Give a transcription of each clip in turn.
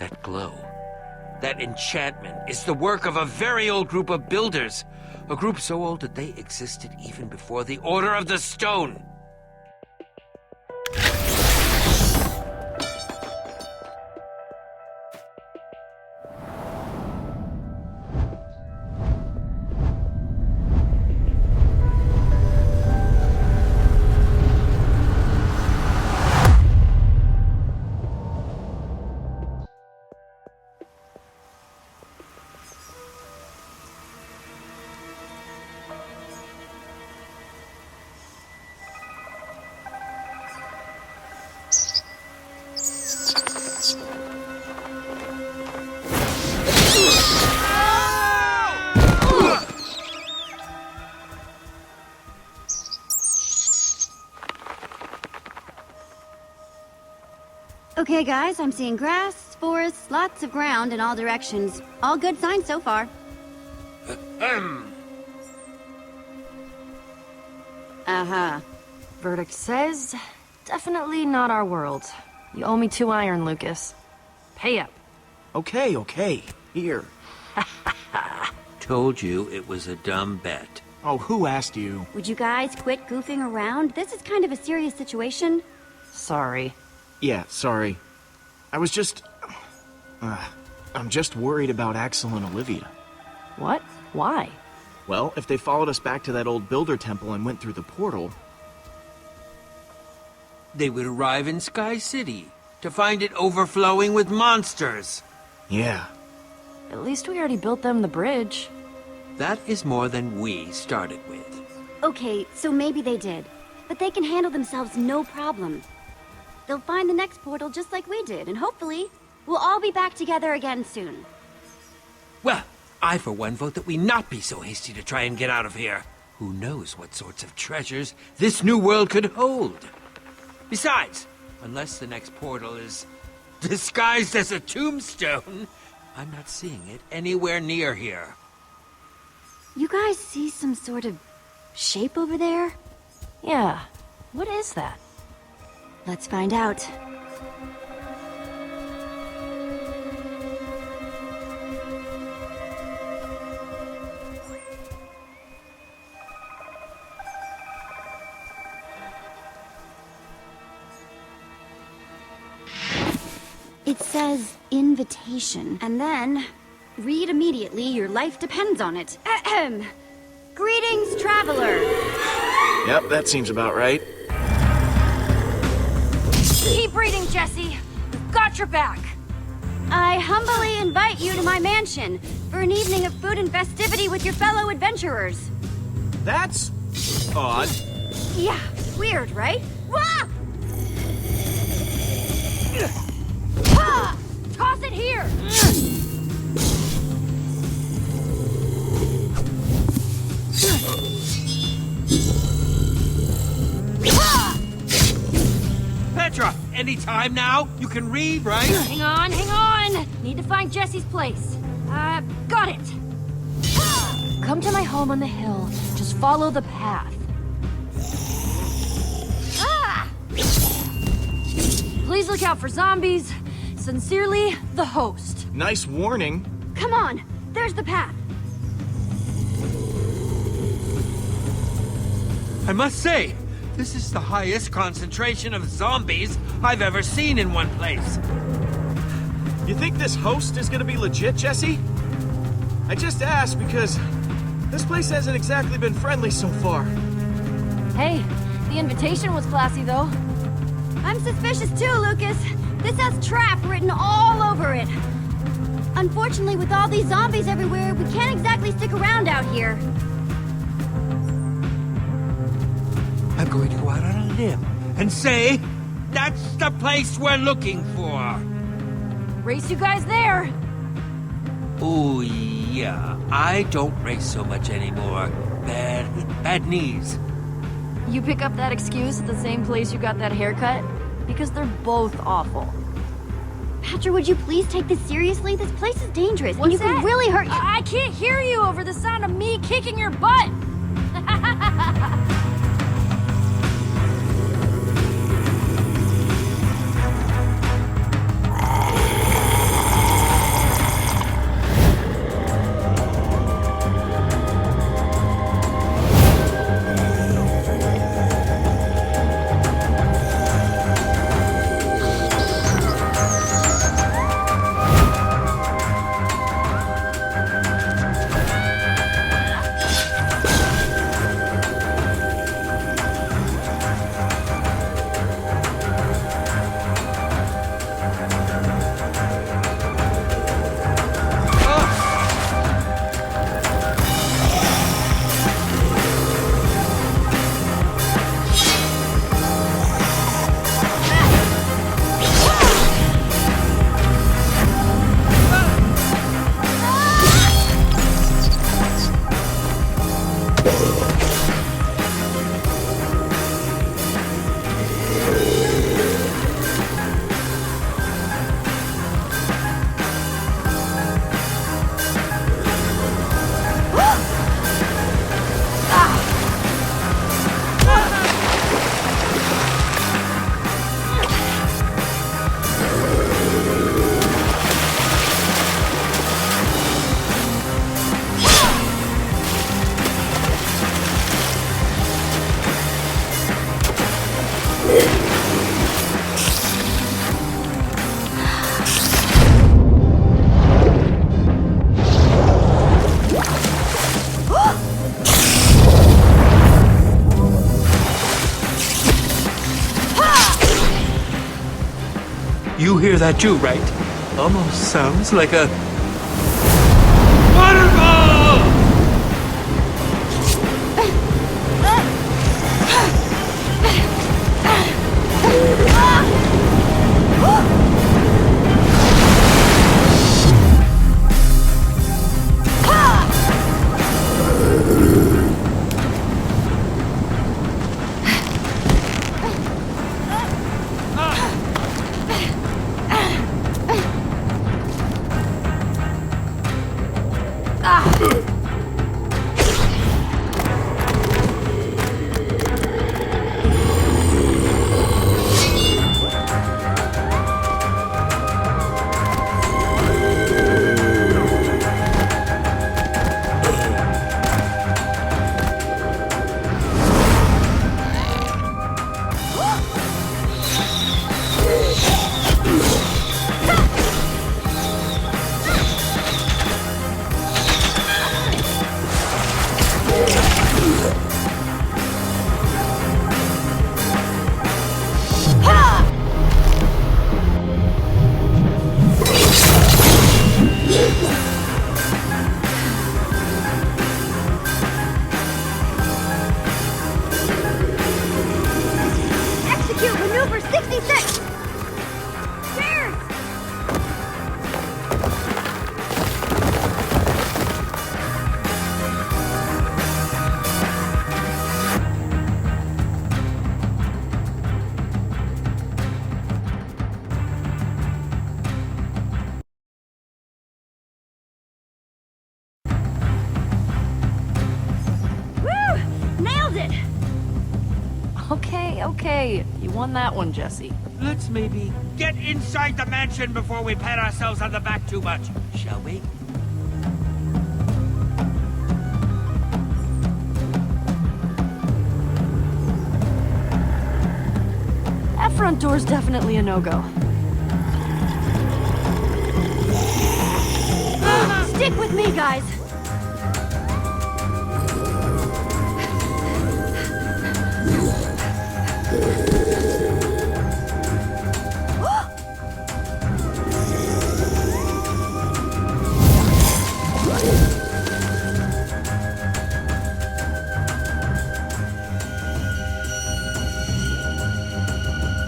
That glow, that enchantment, is the work of a very old group of builders. A group so old that they existed even before the Order of the Stone. Okay, guys, I'm seeing grass, forests, lots of ground in all directions. All good signs so far. Uh-huh. Verdict says, definitely not our world. You owe me 2 iron, Lucas. Pay up. Okay. Here. Told you it was a dumb bet. Oh, who asked you? Would you guys quit goofing around? This is kind of a serious situation. Sorry. Yeah, sorry. I was just... I'm just worried about Axel and Olivia. What? Why? Well, if they followed us back to that old builder temple and went through the portal... They would arrive in Sky City, to find it overflowing with monsters. Yeah. At least we already built them the bridge. That is more than we started with. Okay, so maybe they did. But they can handle themselves no problem. They'll find the next portal just like we did, and hopefully, we'll all be back together again soon. Well, I for one vote that we not be so hasty to try and get out of here. Who knows what sorts of treasures this new world could hold? Besides, unless the next portal is disguised as a tombstone, I'm not seeing it anywhere near here. You guys see some sort of shape over there? Yeah. What is that? Let's find out. It says invitation, and then read immediately, your life depends on it. Ahem. Greetings, traveler. Yep, that seems about right. Keep reading, Jesse. We've got your back. I humbly invite you to my mansion for an evening of food and festivity with your fellow adventurers. That's... odd. Yeah, weird, right? Wah! Ah! Toss it here! Petra, any time now? You can read, right? Hang on. Need to find Jesse's place. Got it. Come to my home on the hill. Just follow the path. Ah! Please look out for zombies. Sincerely, the host. Nice warning. Come on, there's the path. I must say, this is the highest concentration of zombies I've ever seen in one place. You think this host is gonna be legit, Jesse? I just asked because this place hasn't exactly been friendly so far. Hey, the invitation was classy, though. I'm suspicious too, Lucas. This has trap written all over it. Unfortunately, with all these zombies everywhere, we can't exactly stick around out here. I'm going to go out on a limb and say that's the place we're looking for. Race you guys there. Oh, yeah. I don't race so much anymore. Bad knees. You pick up that excuse at the same place you got that haircut? Because they're both awful. Patra, would you please take this seriously? This place is dangerous, What's and you that? could really hurt... I can't hear you over the sound of me kicking your butt! hear that too, right? Almost sounds like a waterfall! Okay, you won that one, Jesse. Let's maybe get inside the mansion before we pat ourselves on the back too much, shall we? That front door's definitely a no-go. Stick with me, guys.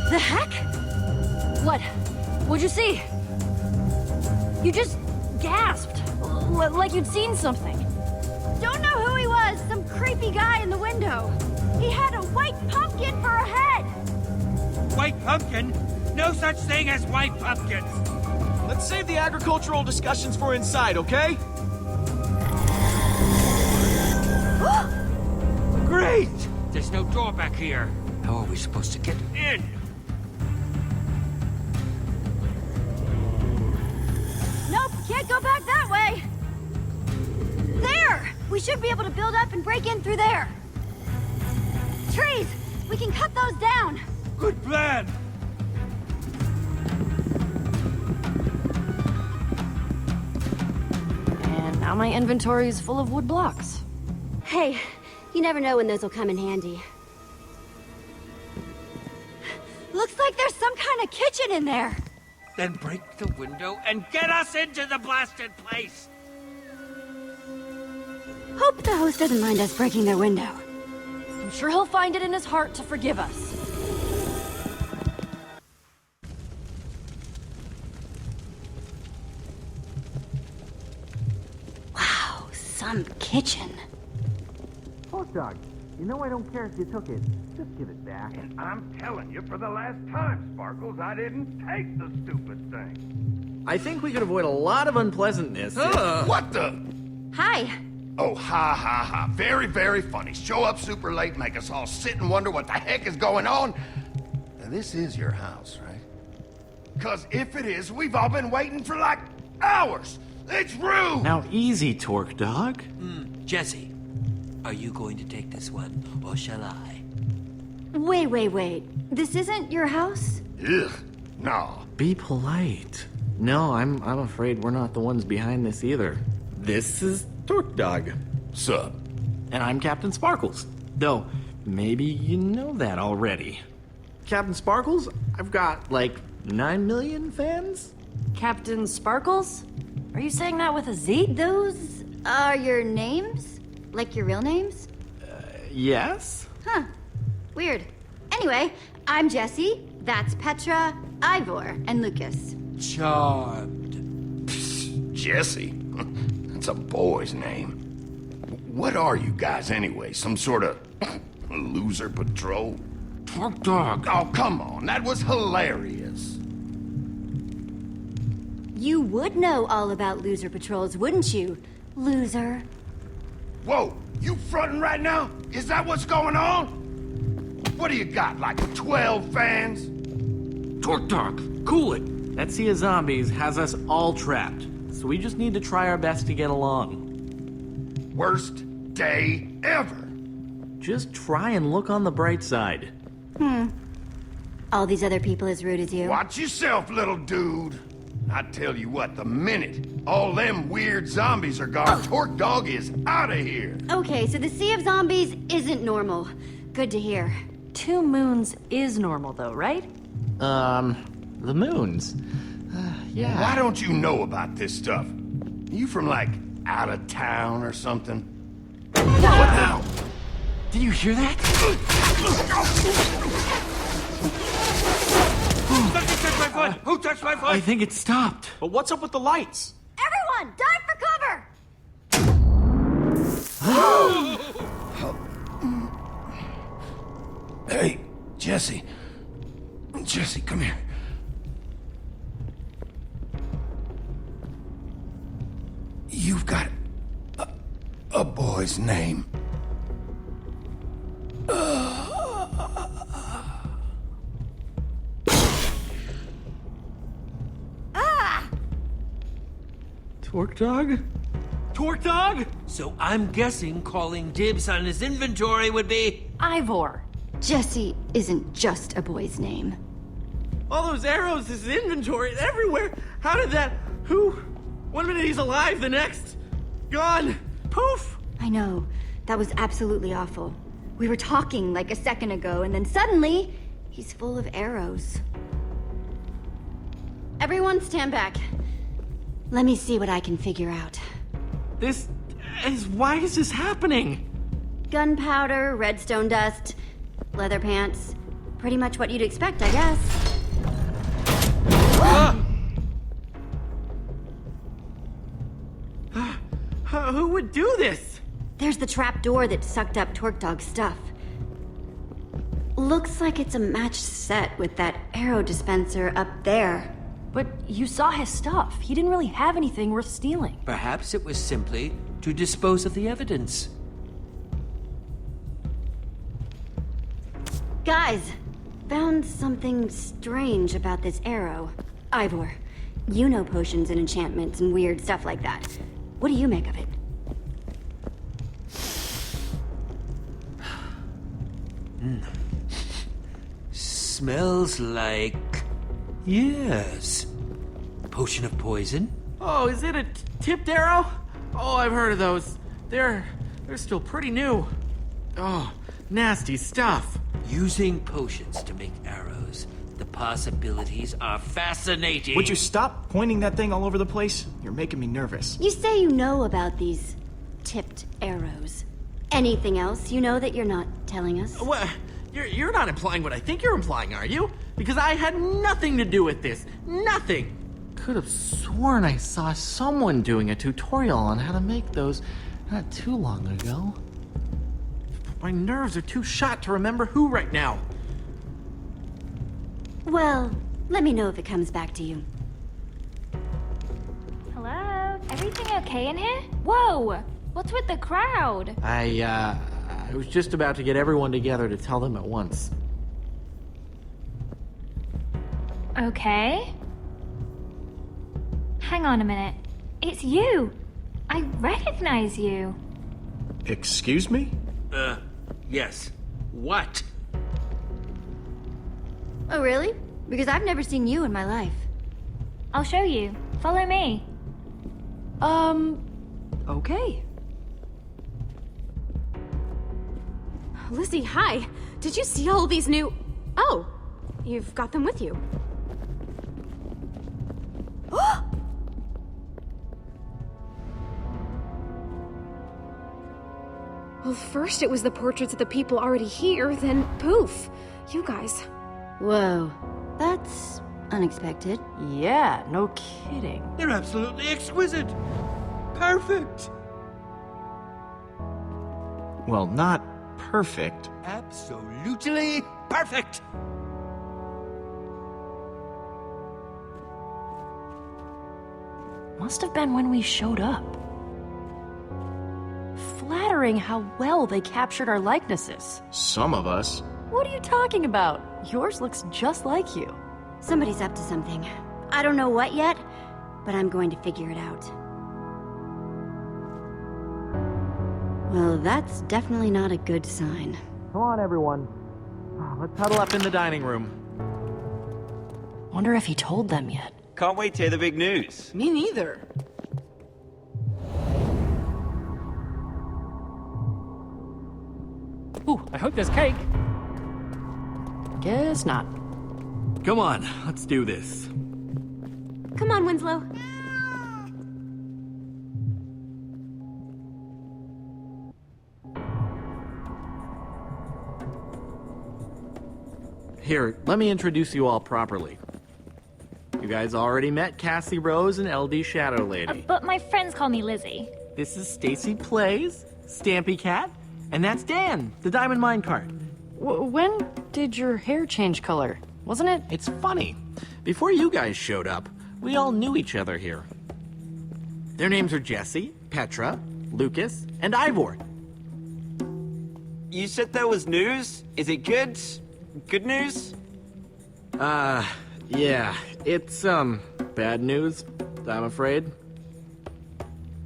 The heck? What? What'd you see? You just gasped, like you'd seen something. Don't know who he was. Some creepy guy in the window. He had a white pumpkin for a head. White pumpkin? No such thing as white pumpkins. Let's save the agricultural discussions for inside, okay? Great! There's no door back here. How are we supposed to get in? Nope, can't go back that way. There! We should be able to build up and break in through there. Trees! We can cut those down. Good plan! And now my inventory is full of wood blocks. Hey, you never know when those will come in handy. Looks like there's some kind of kitchen in there. Then break the window and get us into the blasted place! Hope the host doesn't mind us breaking their window. I'm sure he'll find it in his heart to forgive us. Wow, some kitchen. Hot dog, you know I don't care if you took it. Just give it back. And I'm telling you for the last time, Sparkles, I didn't take the stupid thing. I think we could avoid a lot of unpleasantness. What the? Hi. Oh, ha, ha, ha. Very, very funny. Show up super late, make us all sit and wonder what the heck is going on. Now, this is your house, right? Because if it is, we've all been waiting for like hours. It's rude! Now easy, Torque Dog. Jesse, are you going to take this one, or shall I? Wait. This isn't your house? Ugh, no. Be polite. No, I'm afraid we're not the ones behind this either. This is Torque Dog. Sup? And I'm Captain Sparkles. Though, maybe you know that already. Captain Sparkles, I've got, like, 9 million fans? Captain Sparkles? Are you saying that with a Z? Those are your names? Like your real names? Yes? Huh. Weird. Anyway, I'm Jesse. That's Petra, Ivor, and Lucas. Charmed. Jesse? That's a boy's name. What are you guys anyway? Some sort of loser patrol? Torque dog. Oh, come on. That was hilarious. You would know all about loser patrols, wouldn't you? Loser. Whoa, you fronting right now? Is that what's going on? What do you got, like 12 fans? Torque dog. Cool it. That sea of zombies has us all trapped, so we just need to try our best to get along. Worst day ever. Just try and look on the bright side. All these other people as rude as you? Watch yourself, little dude. I tell you what, the minute all them weird zombies are gone, Torque Dog is out of here. Okay, so the sea of zombies isn't normal. Good to hear. 2 moons is normal though, right? The moons. Yeah. Why don't you know about this stuff? You from, like, out of town or something? What now? Did you hear that? Something touched my foot! Who touched my foot? I think it stopped. But what's up with the lights? Everyone, dive for cover! Hey, Jesse. Jesse, come here. You've got a boy's name. Torque Dog? Torque dog? So I'm guessing calling dibs on his inventory would be... Ivor. Jesse isn't just a boy's name. All those arrows, his inventory, everywhere. How did that... Who? 1 minute he's alive, the next... Gone. Poof. I know. That was absolutely awful. We were talking like a second ago, and then suddenly, he's full of arrows. Everyone stand back. Let me see what I can figure out. This is... Why is this happening? Gunpowder, redstone dust, leather pants. Pretty much what you'd expect, I guess. Who would do this? There's the trap door that sucked up Torque Dog's stuff. Looks like it's a matched set with that arrow dispenser up there. But you saw his stuff. He didn't really have anything worth stealing. Perhaps it was simply to dispose of the evidence. Guys, found something strange about this arrow. Ivor, you know potions and enchantments and weird stuff like that. What do you make of it? Smells like... Yes. Potion of poison? Oh, is it a tipped arrow? Oh, I've heard of those. They're still pretty new. Oh, nasty stuff. Using potions to make arrows. The possibilities are fascinating. Would you stop pointing that thing all over the place? You're making me nervous. You say you know about these tipped arrows. Anything else you know that you're not telling us? What? You're not implying what I think you're implying, are you? Because I had nothing to do with this. Nothing. Could have sworn I saw someone doing a tutorial on how to make those not too long ago. My nerves are too shot to remember who right now. Well, let me know if it comes back to you. Hello? Everything okay in here? Whoa! What's with the crowd? I was just about to get everyone together to tell them at once. Okay. Hang on a minute. It's you! I recognize you. Excuse me? Yes. What? Oh, really? Because I've never seen you in my life. I'll show you. Follow me. Okay. Lizzie, hi. Did you see all these new... Oh, you've got them with you. Well, first it was the portraits of the people already here, then poof, you guys. Whoa, that's unexpected. Yeah, no kidding. They're absolutely exquisite. Perfect. Well, not perfect. Absolutely perfect. Must have been when we showed up. Flattering how well they captured our likenesses. Some of us. What are you talking about? Yours looks just like you. Somebody's up to something. I don't know what yet, but I'm going to figure it out. Well, that's definitely not a good sign. Come on, everyone. Let's huddle up in the dining room. Wonder if he told them yet. Can't wait to hear the big news. Me neither. Ooh, I hope there's cake. Guess not. Come on, let's do this. Come on, Winslow. Here, let me introduce you all properly. You guys already met Cassie Rose and LD Shadow Lady. But my friends call me Lizzie. This is Stacy Plays, Stampy Cat, and that's Dan, the Diamond Minecart. When did your hair change color? Wasn't it? It's funny. Before you guys showed up, we all knew each other here. Their names are Jesse, Petra, Lucas, and Ivor. You said there was news? Is it good? Good news? Yeah, it's, bad news, I'm afraid.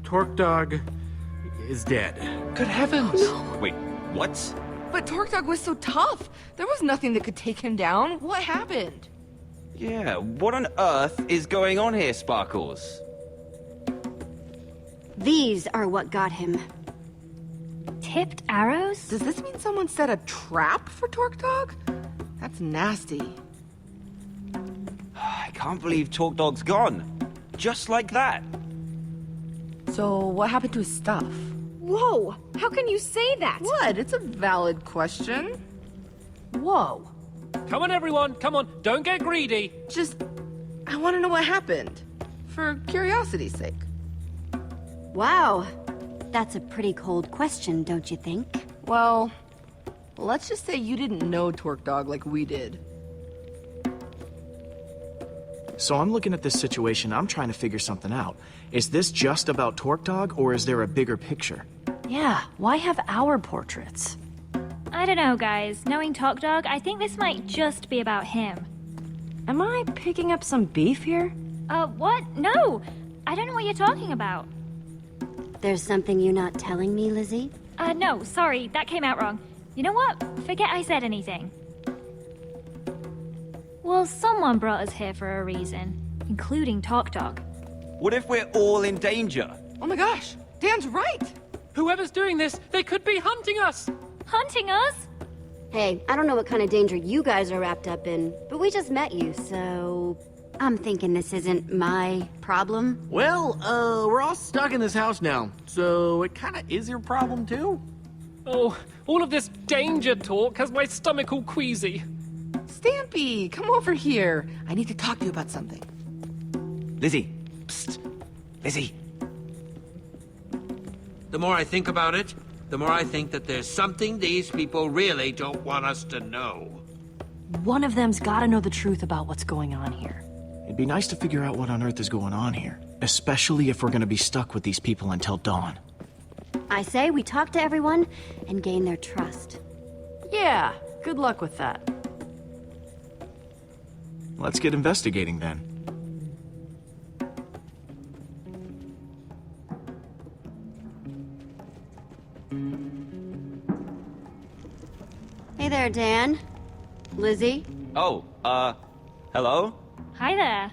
Torque Dog is dead. Good heavens. Wait, what? But Torque Dog was so tough. There was nothing that could take him down. What happened? Yeah, what on earth is going on here, Sparkles? These are what got him. Tipped arrows? Does this mean someone set a trap for Torque Dog? That's nasty. I can't believe Talk Dog's gone. Just like that. So what happened to his stuff? Whoa! How can you say that? What? It's a valid question. Whoa. Come on, everyone. Come on. Don't get greedy. I want to know what happened. For curiosity's sake. Wow. That's a pretty cold question, don't you think? Well, let's just say you didn't know Torque Dog like we did. So I'm looking at this situation, I'm trying to figure something out. Is this just about Torque Dog, or is there a bigger picture? Yeah, why have our portraits? I don't know, guys. Knowing Talk Dog, I think this might just be about him. Am I picking up some beef here? What? No! I don't know what you're talking about. There's something you're not telling me, Lizzie? No, sorry, that came out wrong. You know what? Forget I said anything. Well, someone brought us here for a reason, including Talk Dog. What if we're all in danger? Oh my gosh, Dan's right! Whoever's doing this, they could be hunting us. Hunting us? Hey, I don't know what kind of danger you guys are wrapped up in, but we just met you, so... I'm thinking this isn't my problem. Well, we're all stuck in this house now, so it kinda is your problem too. Oh, all of this danger talk has my stomach all queasy. Stampy, come over here. I need to talk to you about something. Lizzie. Psst. Lizzie. The more I think about it, the more I think that there's something these people really don't want us to know. One of them's gotta know the truth about what's going on here. It'd be nice to figure out what on earth is going on here, especially if we're gonna be stuck with these people until dawn. I say we talk to everyone and gain their trust. Yeah, good luck with that. Let's get investigating then. Hey there, Dan. Lizzie? Oh, hello? Hi there.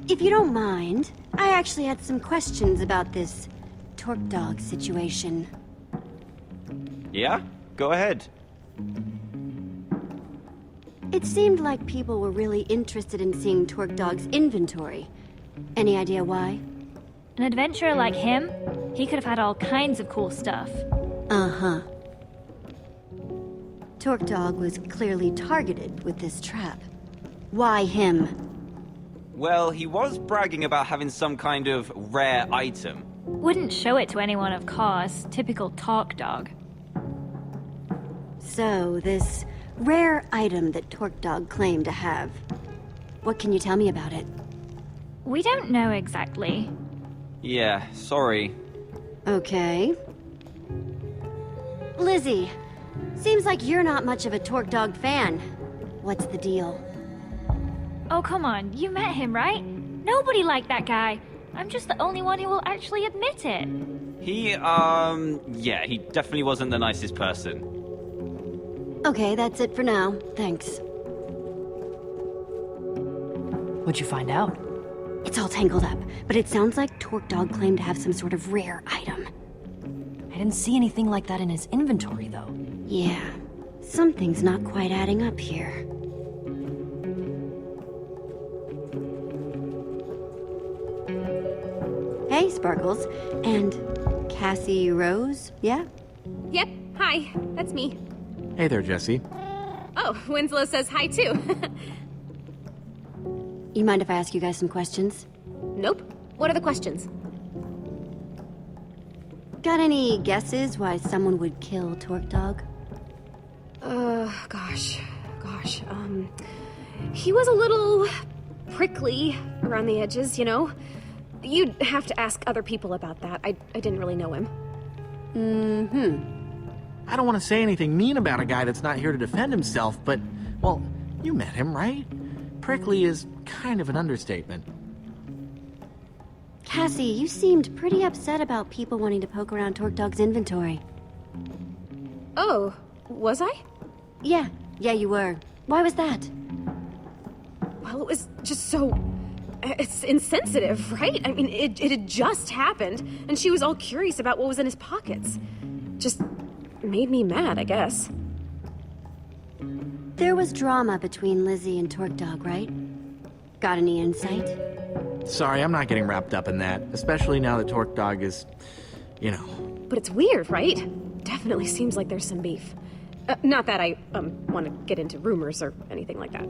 If you don't mind, I actually had some questions about this Torque Dog situation. Yeah? Go ahead. It seemed like people were really interested in seeing Torque Dog's inventory. Any idea why? An adventurer like him, he could have had all kinds of cool stuff. Uh-huh. Torque Dog was clearly targeted with this trap. Why him? Well, he was bragging about having some kind of rare item. Wouldn't show it to anyone, of course. Typical Torque Dog. So, this rare item that Torque Dog claimed to have. What can you tell me about it? We don't know exactly. Yeah, sorry. Okay. Lizzie, seems like you're not much of a Torque Dog fan. What's the deal? Oh, come on. You met him, right? Nobody liked that guy. I'm just the only one who will actually admit it. Yeah, he definitely wasn't the nicest person. Okay, that's it for now. Thanks. What'd you find out? It's all tangled up, but it sounds like Torque Dog claimed to have some sort of rare item. I didn't see anything like that in his inventory, though. Yeah, something's not quite adding up here. Hey, Sparkles. And Cassie Rose, yeah? Yep, hi, that's me. Hey there, Jesse. Oh, Winslow says hi too. You mind if I ask you guys some questions? Nope. What are the questions? Got any guesses why someone would kill Torque Dog? Gosh. He was a little prickly around the edges, you know? You'd have to ask other people about that. I didn't really know him. I don't want to say anything mean about a guy that's not here to defend himself, but, well, you met him, right? Prickly is kind of an understatement. Cassie, you seemed pretty upset about people wanting to poke around Torque Dog's inventory. Oh, was I? Yeah, you were. Why was that? Well, it was just so... It's insensitive, right? I mean, it had just happened, and she was all curious about what was in his pockets. Just made me mad, I guess. There was drama between Lizzie and Torque Dog, right? Got any insight? Sorry, I'm not getting wrapped up in that, especially now that Torque Dog is, you know. But it's weird, right? Definitely seems like there's some beef. Not that I, want to get into rumors or anything like that.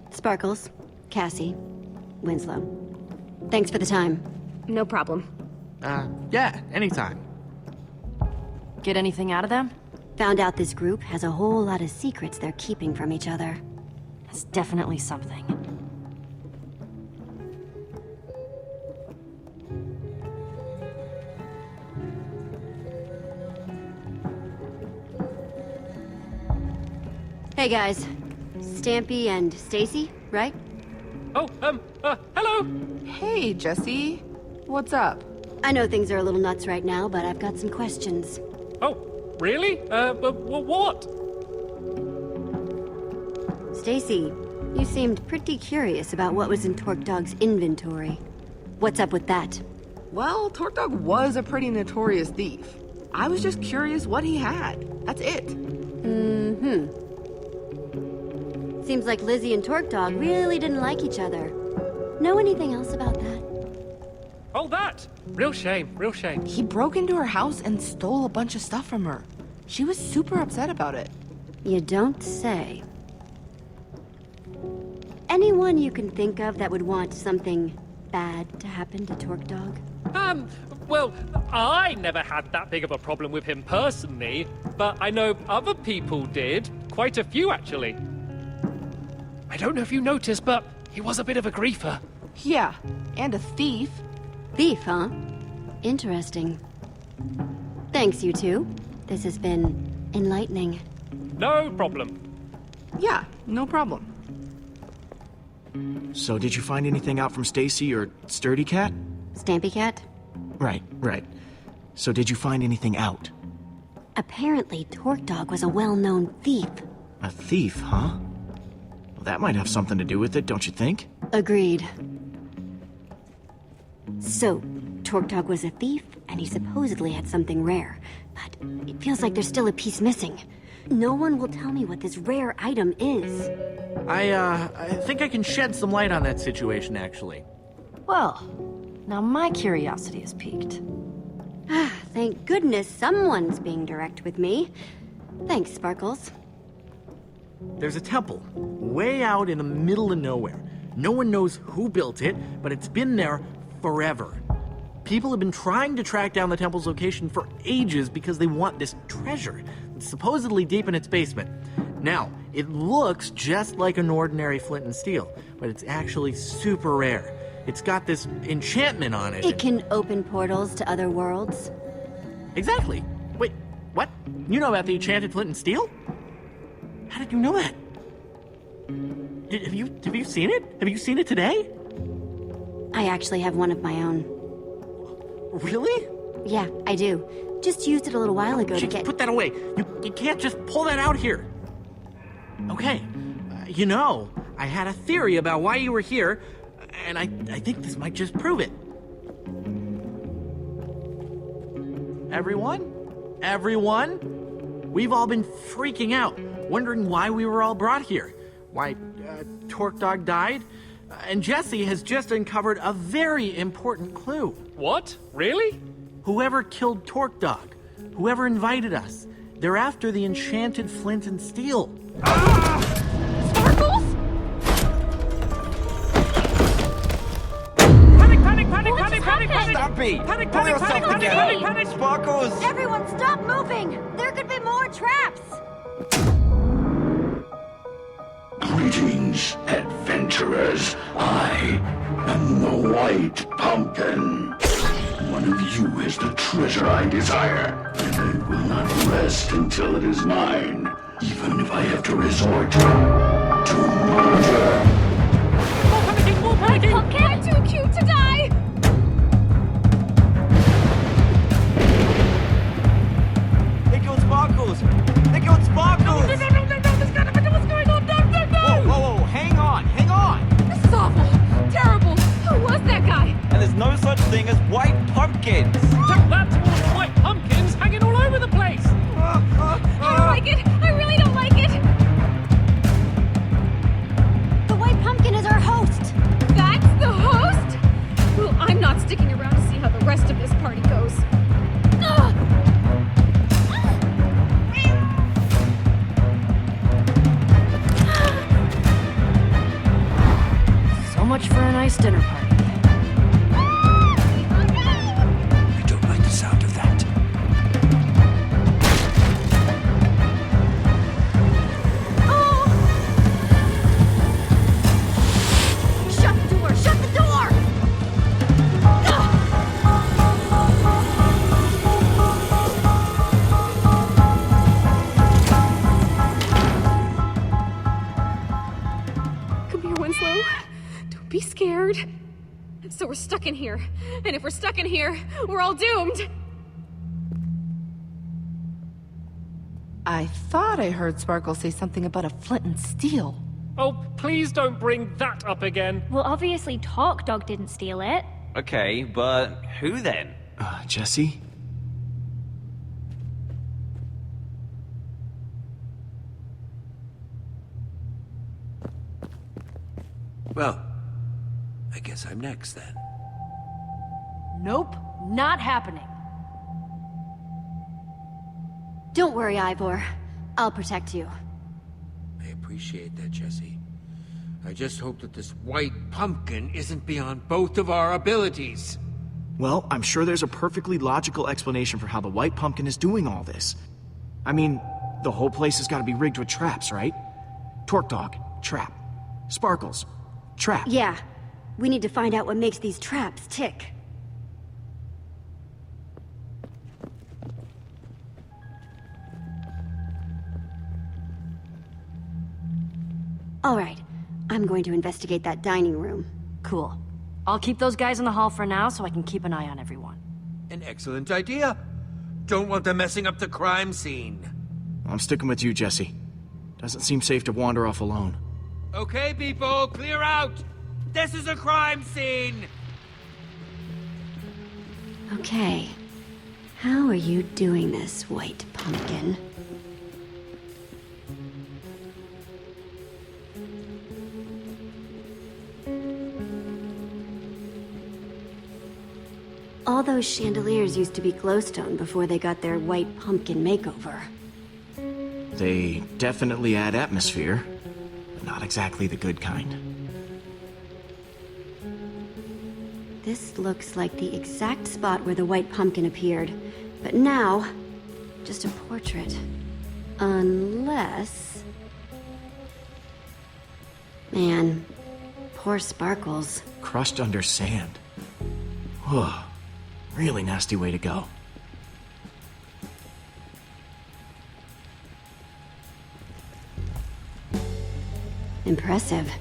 Sparkles, Cassie, Winslow. Thanks for the time. No problem. Yeah, anytime. Get anything out of them? Found out this group has a whole lot of secrets they're keeping from each other. That's definitely something. Hey guys, Stampy and Stacy, right? Oh, hello! Hey, Jesse. What's up? I know things are a little nuts right now, but I've got some questions. Oh, really? What? Stacy, you seemed pretty curious about what was in Torque Dog's inventory. What's up with that? Well, Torque Dog was a pretty notorious thief. I was just curious what he had. That's it. Seems like Lizzie and Torque Dog really didn't like each other. Know anything else about that? Oh, that! Real shame. He broke into her house and stole a bunch of stuff from her. She was super upset about it. You don't say. Anyone you can think of that would want something bad to happen to Torque Dog? Well, I never had that big of a problem with him personally, but I know other people did. Quite a few, actually. I don't know if you noticed, but he was a bit of a griefer. Yeah, and a thief. Thief, huh? Interesting. Thanks, you two. This has been enlightening. No problem. Yeah, no problem. So did you find anything out from Stacy or Sturdy Cat? Stampy Cat? Right. So did you find anything out? Apparently, Torque Dog was a well-known thief. A thief, huh? Well, that might have something to do with it, don't you think? Agreed. So, Torque Dog was a thief, and he supposedly had something rare. But it feels like there's still a piece missing. No one will tell me what this rare item is. I think I can shed some light on that situation, actually. Well, now my curiosity is piqued. thank goodness someone's being direct with me. Thanks, Sparkles. There's a temple way out in the middle of nowhere. No one knows who built it, but it's been there forever. People have been trying to track down the temple's location for ages because they want this treasure. It's supposedly deep in its basement. Now, it looks just like an ordinary flint and steel, but it's actually super rare. It's got this enchantment on it. It can open portals to other worlds. Exactly. Wait, what? You know about the enchanted flint and steel? How did you know that? Have you seen it? Have you seen it today? I actually have one of my own. Really? Yeah, I do. Just used it a little while ago to get... Put that away. You can't just pull that out here. Okay. I had a theory about why you were here, and I think this might just prove it. Everyone? We've all been freaking out, wondering why we were all brought here. Why, Torque Dog died? And Jesse has just uncovered a very important clue. What? Really? Whoever killed Torque Dog, whoever invited us, they're after the enchanted flint and steel. Sparkles? Panic! Stop me! Panic! Pull yourself together! Sparkles! Everyone stop moving! There could be more traps! Greetings, adventurers. I am the White Pumpkin. One of you is the treasure I desire, and I will not rest until it is mine, even if I have to resort to murder. More panicking! Pumpkin, I'm too cute to die! They killed Sparkles! They killed Sparkles! No, this kind of what's going on? No! Whoa, hang on! This is awful! Terrible! Who was that guy? And there's no such thing as white pumpkins! Tell that to all the white pumpkins hanging all over the place! I don't like it! I really don't like it! The White Pumpkin is our host! That's the host? Well, I'm not sticking around to see how the rest of this party goes. Ugh! So much for a nice dinner party. I don't like the sound of that. Shut the door! Shut the door! Come here, Winslow. Don't be scared. So we're stuck in here. And if we're stuck in here, we're all doomed. I thought I heard Sparkle say something about a flint and steel. Oh, please don't bring that up again. Well, obviously Torque Dog didn't steal it. Okay, but who then? Jesse? Well, I guess I'm next then. Nope, not happening. Don't worry, Ivor. I'll protect you. I appreciate that, Jesse. I just hope that this white pumpkin isn't beyond both of our abilities. Well, I'm sure there's a perfectly logical explanation for how the White Pumpkin is doing all this. I mean, the whole place has got to be rigged with traps, right? Torque Dog, trap. Sparkles, trap. Yeah. We need to find out what makes these traps tick. All right. I'm going to investigate that dining room. Cool. I'll keep those guys in the hall for now so I can keep an eye on everyone. An excellent idea. Don't want them messing up the crime scene. I'm sticking with you, Jesse. Doesn't seem safe to wander off alone. Okay, people, clear out! This is a crime scene! Okay. How are you doing this, White Pumpkin? All those chandeliers used to be glowstone before they got their white pumpkin makeover. They definitely add atmosphere, but not exactly the good kind. This looks like the exact spot where the white pumpkin appeared, but now, just a portrait. Unless... Man, poor Sparkles. Crushed under sand. Whoa, really nasty way to go. Impressive.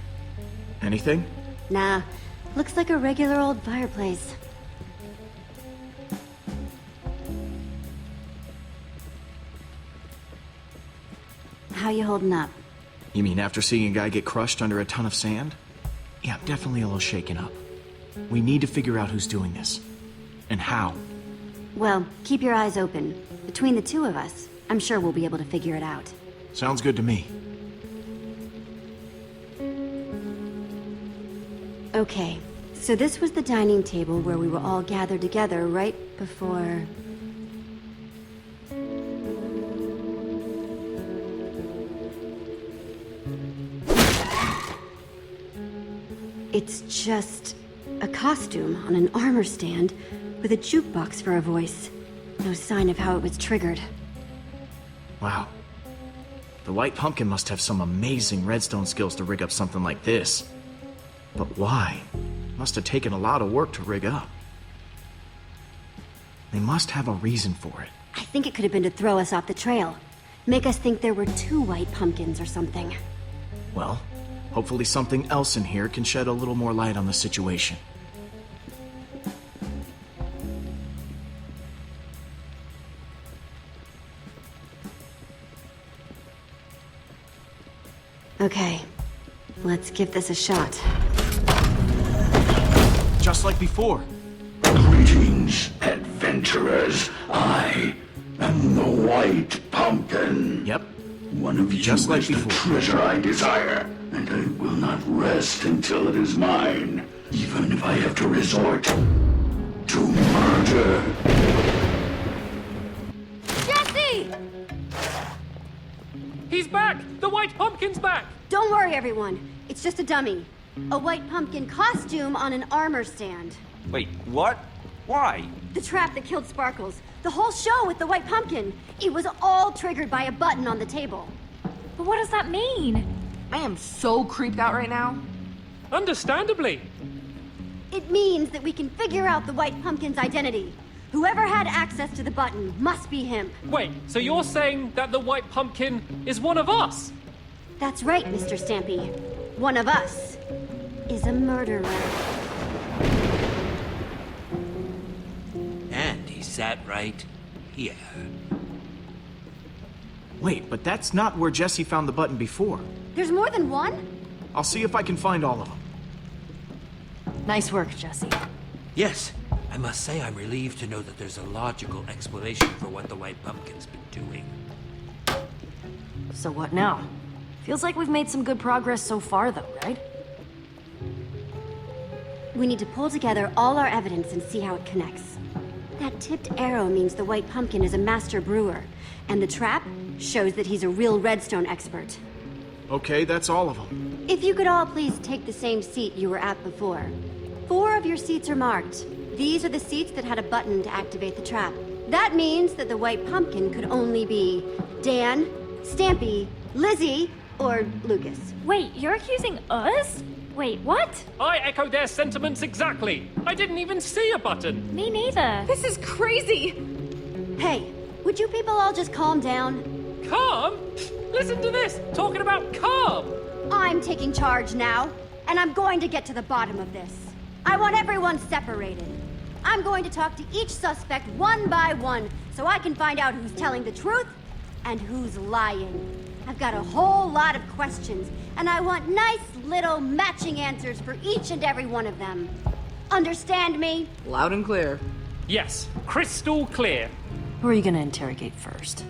Anything? Nah, looks like a regular old fireplace. How you holding up? You mean after seeing a guy get crushed under a ton of sand? Yeah, I'm definitely a little shaken up. We need to figure out who's doing this. And how. Well, keep your eyes open. Between the two of us, I'm sure we'll be able to figure it out. Sounds good to me. Okay, so this was the dining table where we were all gathered together right before... It's just a costume on an armor stand with a jukebox for a voice. No sign of how it was triggered. Wow. The White Pumpkin must have some amazing redstone skills to rig up something like this. But why? Must have taken a lot of work to rig up. They must have a reason for it. I think it could have been to throw us off the trail. Make us think there were two white pumpkins or something. Well, hopefully something else in here can shed a little more light on the situation. Okay, let's give this a shot. Just like before. Greetings, adventurers. I am the White Pumpkin. Yep. One of you Just like is the before. treasure I desire, and I will not rest until it is mine, even if I have to resort to murder. Jesse! He's back! The White Pumpkin's back! Don't worry, everyone. It's just a dummy. A white pumpkin costume on an armor stand. Wait, what? Why? The trap that killed Sparkles. The whole show with the white pumpkin. It was all triggered by a button on the table. But what does that mean? I am so creeped out right now. Understandably. It means that we can figure out the white pumpkin's identity. Whoever had access to the button must be him. Wait, so you're saying that the White Pumpkin is one of us? That's right, Mr. Stampy. One of us is a murderer. And he sat right here. Wait, but that's not where Jesse found the button before. There's more than one? I'll see if I can find all of them. Nice work, Jesse. Yes, I must say I'm relieved to know that there's a logical explanation for what the White Pumpkin's been doing. So what now? Feels like we've made some good progress so far, though, right? We need to pull together all our evidence and see how it connects. That tipped arrow means the white pumpkin is a master brewer, and the trap shows that he's a real redstone expert. Okay, that's all of them. If you could all please take the same seat you were at before. 4 of your seats are marked. These are the seats that had a button to activate the trap. That means that the white pumpkin could only be Dan, Stampy, Lizzie, or Lucas. Wait, you're accusing us? Wait, what? I echo their sentiments exactly. I didn't even see a button. Me neither. This is crazy! Hey, would you people all just calm down? Calm? Listen to this, talking about calm. I'm taking charge now, and I'm going to get to the bottom of this. I want everyone separated. I'm going to talk to each suspect one by one, so I can find out who's telling the truth and who's lying. I've got a whole lot of questions, and I want nice little matching answers for each and every one of them. Understand me? Loud and clear. Yes, crystal clear. Who are you gonna interrogate first?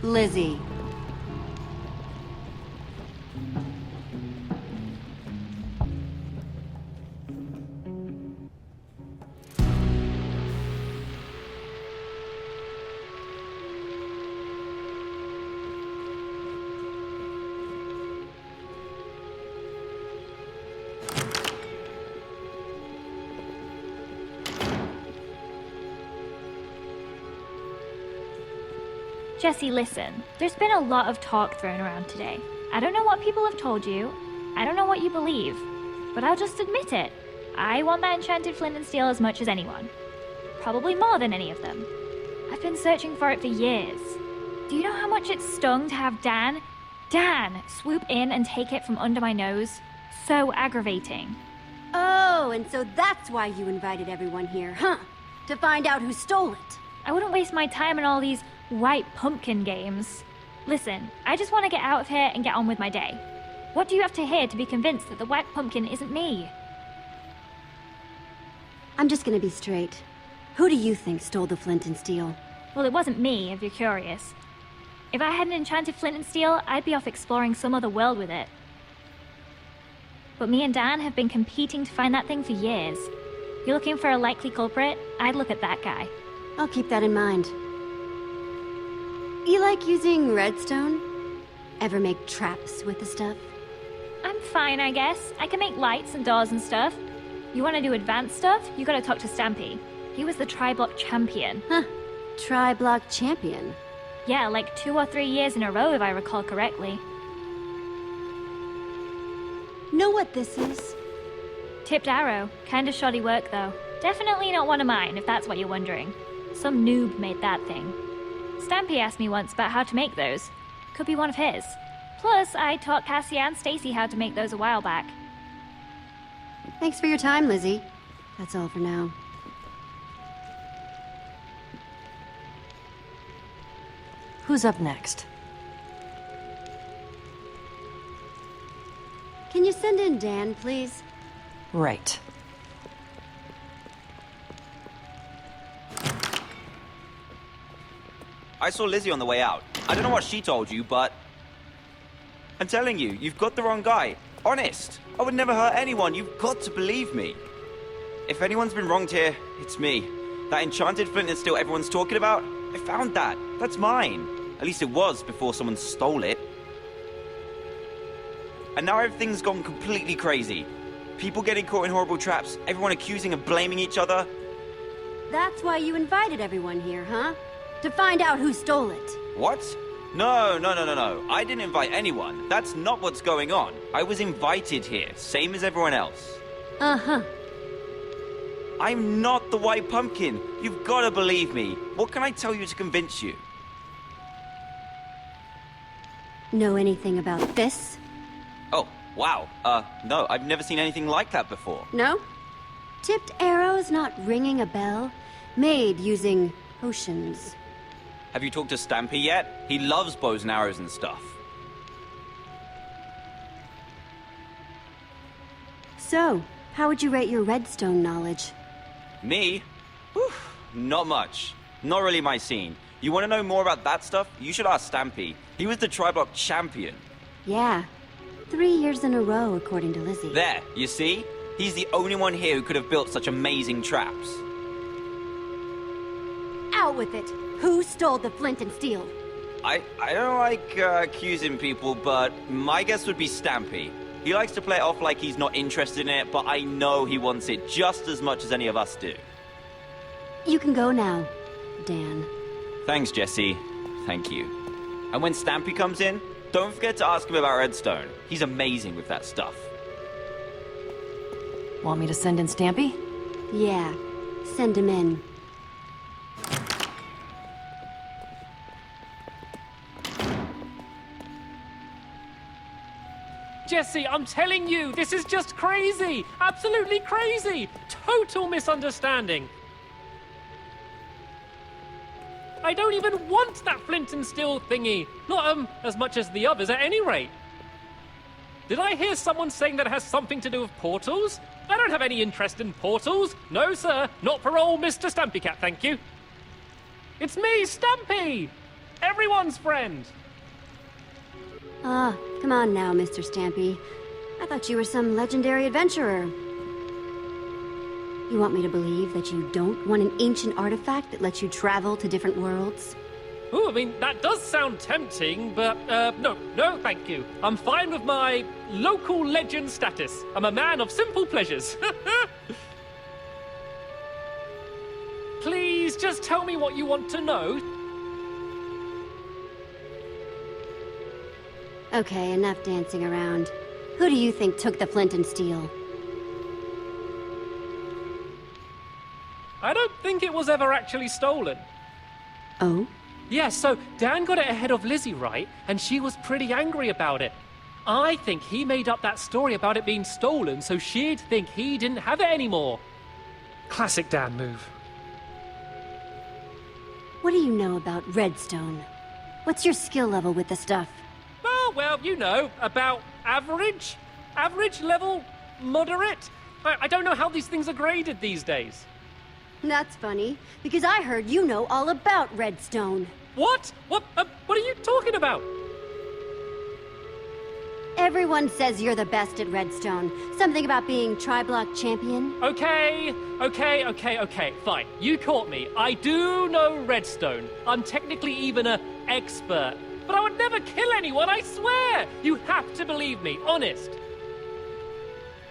Lizzie. Jesse, listen. There's been a lot of talk thrown around today. I don't know what people have told you. I don't know what you believe. But I'll just admit it. I want that enchanted flint and steel as much as anyone. Probably more than any of them. I've been searching for it for years. Do you know how much it stung to have Dan swoop in and take it from under my nose? So aggravating. Oh, and so that's why you invited everyone here, huh? To find out who stole it. I wouldn't waste my time on all these white pumpkin games. Listen, I just want to get out of here and get on with my day. What do you have to hear to be convinced that the white pumpkin isn't me? I'm just gonna be straight. Who do you think stole the flint and steel? Well, it wasn't me, if you're curious. If I had an enchanted flint and steel, I'd be off exploring some other world with it. But me and Dan have been competing to find that thing for years. You're looking for a likely culprit? I'd look at that guy. I'll keep that in mind. You like using redstone? Ever make traps with the stuff? I'm fine, I guess. I can make lights and doors and stuff. You want to do advanced stuff? You gotta talk to Stampy. He was the tri-block champion. Huh. Tri-block champion? Yeah, like 2 or 3 years in a row, if I recall correctly. Know what this is? Tipped arrow. Kinda shoddy work, though. Definitely not one of mine, if that's what you're wondering. Some noob made that thing. Stampy asked me once about how to make those. Could be one of his. Plus, I taught Cassie and Stacy how to make those a while back. Thanks for your time, Lizzie. That's all for now. Who's up next? Can you send in Dan, please? Right. I saw Lizzie on the way out. I don't know what she told you, but... I'm telling you, you've got the wrong guy. Honest. I would never hurt anyone. You've got to believe me. If anyone's been wronged here, it's me. That enchanted flint and steel everyone's talking about, I found that. That's mine. At least it was before someone stole it. And now everything's gone completely crazy. People getting caught in horrible traps, everyone accusing and blaming each other. That's why you invited everyone here, huh? To find out who stole it. What? No. I didn't invite anyone. That's not what's going on. I was invited here, same as everyone else. Uh-huh. I'm not the white pumpkin. You've got to believe me. What can I tell you to convince you? Know anything about this? Oh, wow. No, I've never seen anything like that before. No? Tipped arrows not ringing a bell? Made using potions. Have you talked to Stampy yet? He loves bows and arrows and stuff. So, how would you rate your redstone knowledge? Me? Whew, not much. Not really my scene. You want to know more about that stuff? You should ask Stampy. He was the tri-block champion. Yeah. 3 years in a row, according to Lizzie. There, you see? He's the only one here who could have built such amazing traps. Out with it! Who stole the flint and steel? I don't like accusing people, but my guess would be Stampy. He likes to play it off like he's not interested in it, but I know he wants it just as much as any of us do. You can go now, Dan. Thanks, Jesse. Thank you. And when Stampy comes in, don't forget to ask him about redstone. He's amazing with that stuff. Want me to send in Stampy? Yeah. Send him in. Jesse, I'm telling you, this is just crazy! Absolutely crazy! Total misunderstanding! I don't even want that flint and steel thingy! Not, as much as the others at any rate! Did I hear someone saying that it has something to do with portals? I don't have any interest in portals! No, sir, not for old Mr. Stampy Cat, thank you! It's me, Stampy! Everyone's friend! Ah, come on now, Mr. Stampy. I thought you were some legendary adventurer. You want me to believe that you don't want an ancient artifact that lets you travel to different worlds? Oh, I mean, that does sound tempting, but, no, thank you. I'm fine with my local legend status. I'm a man of simple pleasures. Please, just tell me what you want to know. Okay, enough dancing around. Who do you think took the flint and steel? I don't think it was ever actually stolen. Oh? Yeah, so Dan got it ahead of Lizzie, right? And she was pretty angry about it. I think he made up that story about it being stolen so she'd think he didn't have it anymore. Classic Dan move. What do you know about redstone? What's your skill level with the stuff? Oh, well, you know, about average? Average level? Moderate? I don't know how these things are graded these days. That's funny, because I heard you know all about redstone. What? What are you talking about? Everyone says you're the best at redstone. Something about being tri-block champion. Okay, fine. You caught me. I do know redstone. I'm technically even an expert. But I would never kill anyone, I swear! You have to believe me, honest.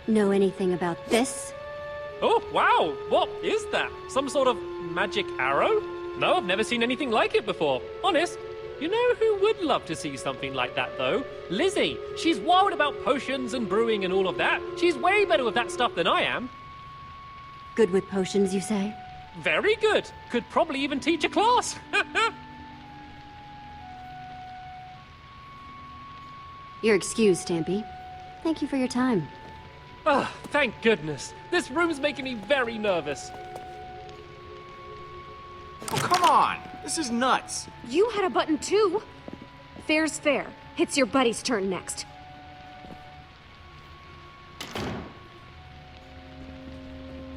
Know anything about this? Oh, wow! What is that? Some sort of magic arrow? No, I've never seen anything like it before. Honest. You know who would love to see something like that, though? Lizzie. She's wild about potions and brewing and all of that. She's way better with that stuff than I am. Good with potions, you say? Very good. Could probably even teach a class. You're excused, Stampy. Thank you for your time. Ah, thank goodness. This room's making me very nervous. Oh, come on! This is nuts! You had a button too. Fair's fair. It's your buddy's turn next.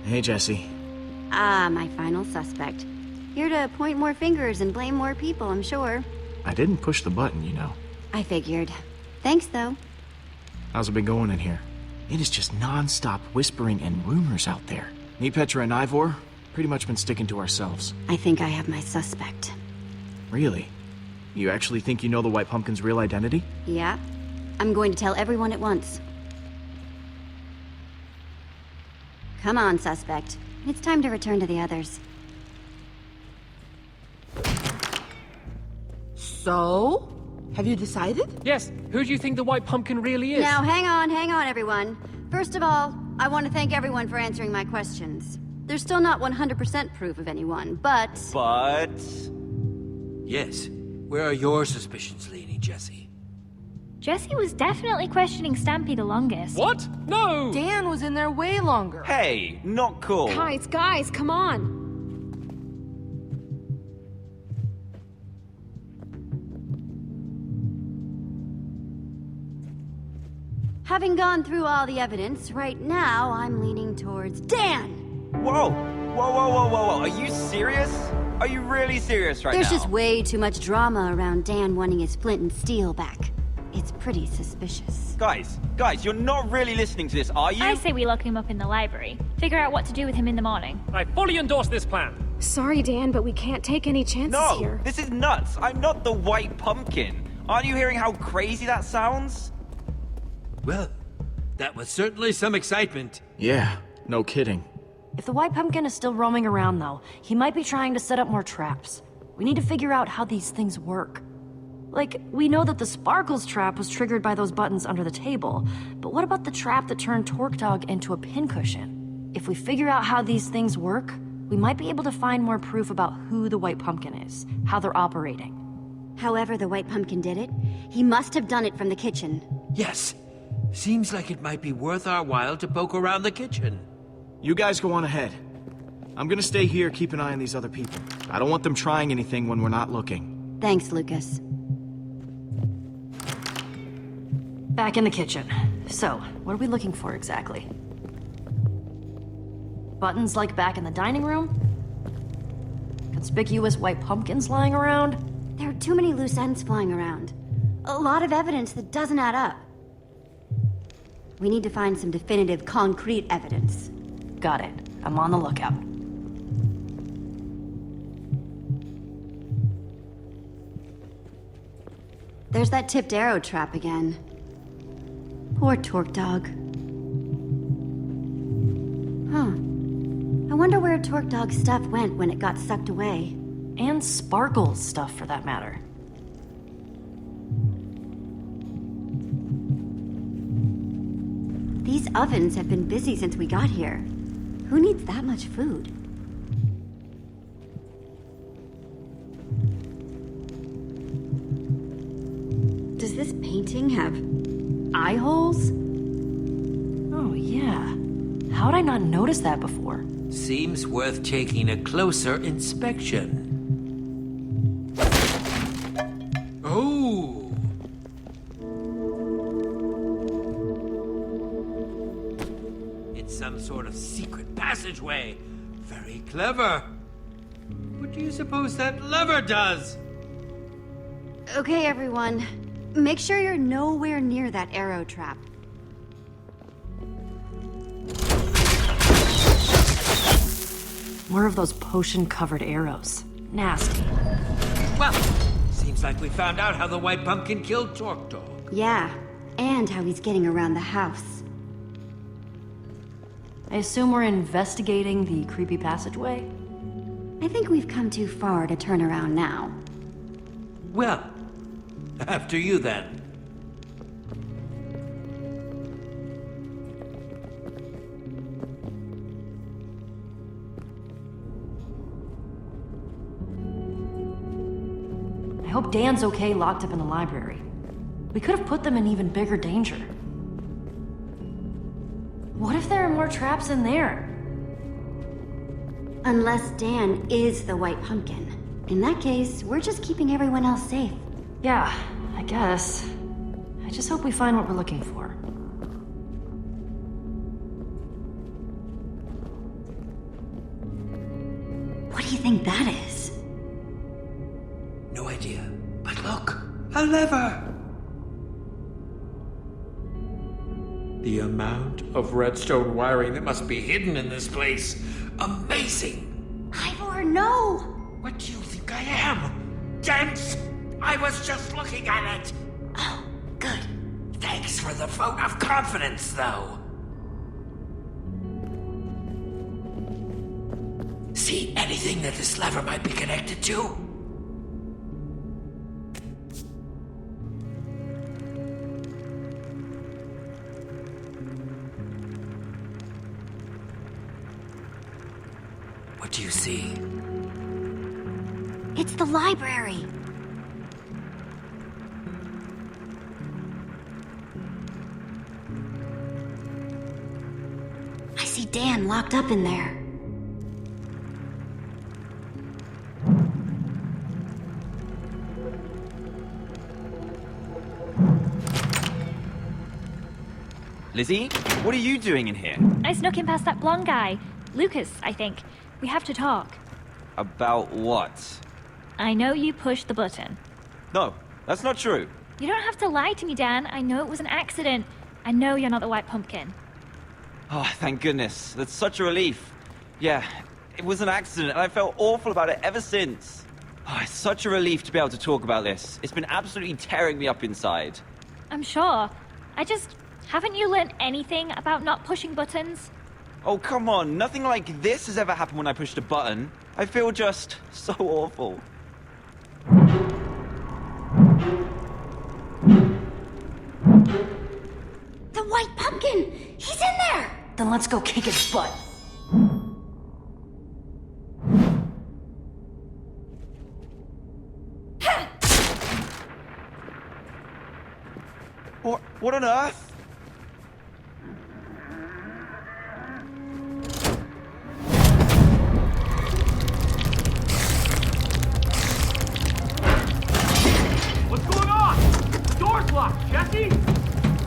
Hey, Jesse. Ah, my final suspect. Here to point more fingers and blame more people, I'm sure. I didn't push the button, you know. I figured. Thanks, though. How's it been going in here? It is just non-stop whispering and rumors out there. Me, Petra, and Ivor, pretty much been sticking to ourselves. I think I have my suspect. Really? You actually think you know the White Pumpkin's real identity? Yeah. I'm going to tell everyone at once. Come on, suspect. It's time to return to the others. So? Have you decided? Yes, who do you think the White Pumpkin really is? Now, hang on, everyone. First of all, I want to thank everyone for answering my questions. There's still not 100% proof of anyone, but... But... Yes. Where are your suspicions leaning, Jesse? Jesse was definitely questioning Stampy the longest. What? No! Dan was in there way longer. Hey, not cool. Guys, come on. Having gone through all the evidence, right now I'm leaning towards Dan! Whoa! Are you serious? Are you really serious right now? There's just way too much drama around Dan wanting his flint and steel back. It's pretty suspicious. Guys, you're not really listening to this, are you? I say we lock him up in the library. Figure out what to do with him in the morning. I fully endorse this plan. Sorry, Dan, but we can't take any chances here. No, this is nuts. I'm not the White Pumpkin. Aren't you hearing how crazy that sounds? Well, that was certainly some excitement. Yeah, no kidding. If the White Pumpkin is still roaming around, though, he might be trying to set up more traps. We need to figure out how these things work. Like, we know that the Sparkles trap was triggered by those buttons under the table, but what about the trap that turned Torque Dog into a pincushion? If we figure out how these things work, we might be able to find more proof about who the White Pumpkin is, how they're operating. However the White Pumpkin did it, he must have done it from the kitchen. Yes. Seems like it might be worth our while to poke around the kitchen. You guys go on ahead. I'm gonna stay here, keep an eye on these other people. I don't want them trying anything when we're not looking. Thanks, Lucas. Back in the kitchen. So, what are we looking for exactly? Buttons like back in the dining room? Conspicuous white pumpkins lying around? There are too many loose ends flying around. A lot of evidence that doesn't add up. We need to find some definitive, concrete evidence. Got it. I'm on the lookout. There's that tipped arrow trap again. Poor Torque Dog. Huh. I wonder where Torque Dog's stuff went when it got sucked away. And Sparkle's stuff, for that matter. These ovens have been busy since we got here. Who needs that much food? Does this painting have eye holes? Oh, yeah. How'd I not notice that before? Seems worth taking a closer inspection. Oh! It's some sort of secret passageway. Very clever. What do you suppose that lever does? Okay, everyone. Make sure you're nowhere near that arrow trap. More of those potion-covered arrows. Nasty. Well, seems like we found out how the White Pumpkin killed Torque Dog. Yeah, and how he's getting around the house. I assume we're investigating the creepy passageway? I think we've come too far to turn around now. Well, after you then. I hope Dan's okay locked up in the library. We could have put them in even bigger danger. What if there are more traps in there? Unless Dan is the White Pumpkin. In that case, we're just keeping everyone else safe. Yeah, I guess. I just hope we find what we're looking for. What do you think that is? No idea. But look, a lever! The amount of redstone wiring that must be hidden in this place. Amazing! Ivor, no! What do you think I am? Dense? I was just looking at it! Oh, good. Thanks for the vote of confidence, though. See anything that this lever might be connected to? What do you see? It's the library. I see Dan locked up in there. Lizzie, what are you doing in here? I snuck in past that blonde guy. Lucas, I think. We have to talk. About what? I know you pushed the button. No, that's not true. You don't have to lie to me, Dan. I know it was an accident. I know you're not the White Pumpkin. Oh, thank goodness. That's such a relief. Yeah, it was an accident, and I felt awful about it ever since. Oh, it's such a relief to be able to talk about this. It's been absolutely tearing me up inside. I'm sure. Haven't you learned anything about not pushing buttons? Oh, come on. Nothing like this has ever happened when I pushed a button. I feel just so awful. The White Pumpkin! He's in there! Then let's go kick his butt. What on earth? What's going on? The door's locked, Jesse!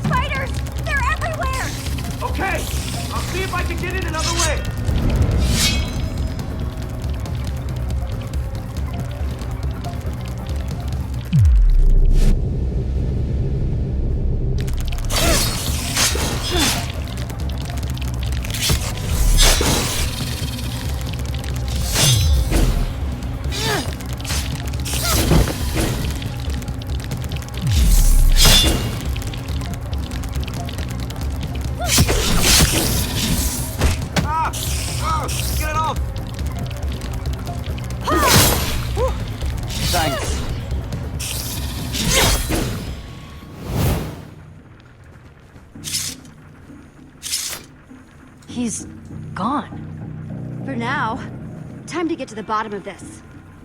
Spiders! They're everywhere! Okay, I'll see if I can get in another way. He's gone. For now. Time to get to the bottom of this.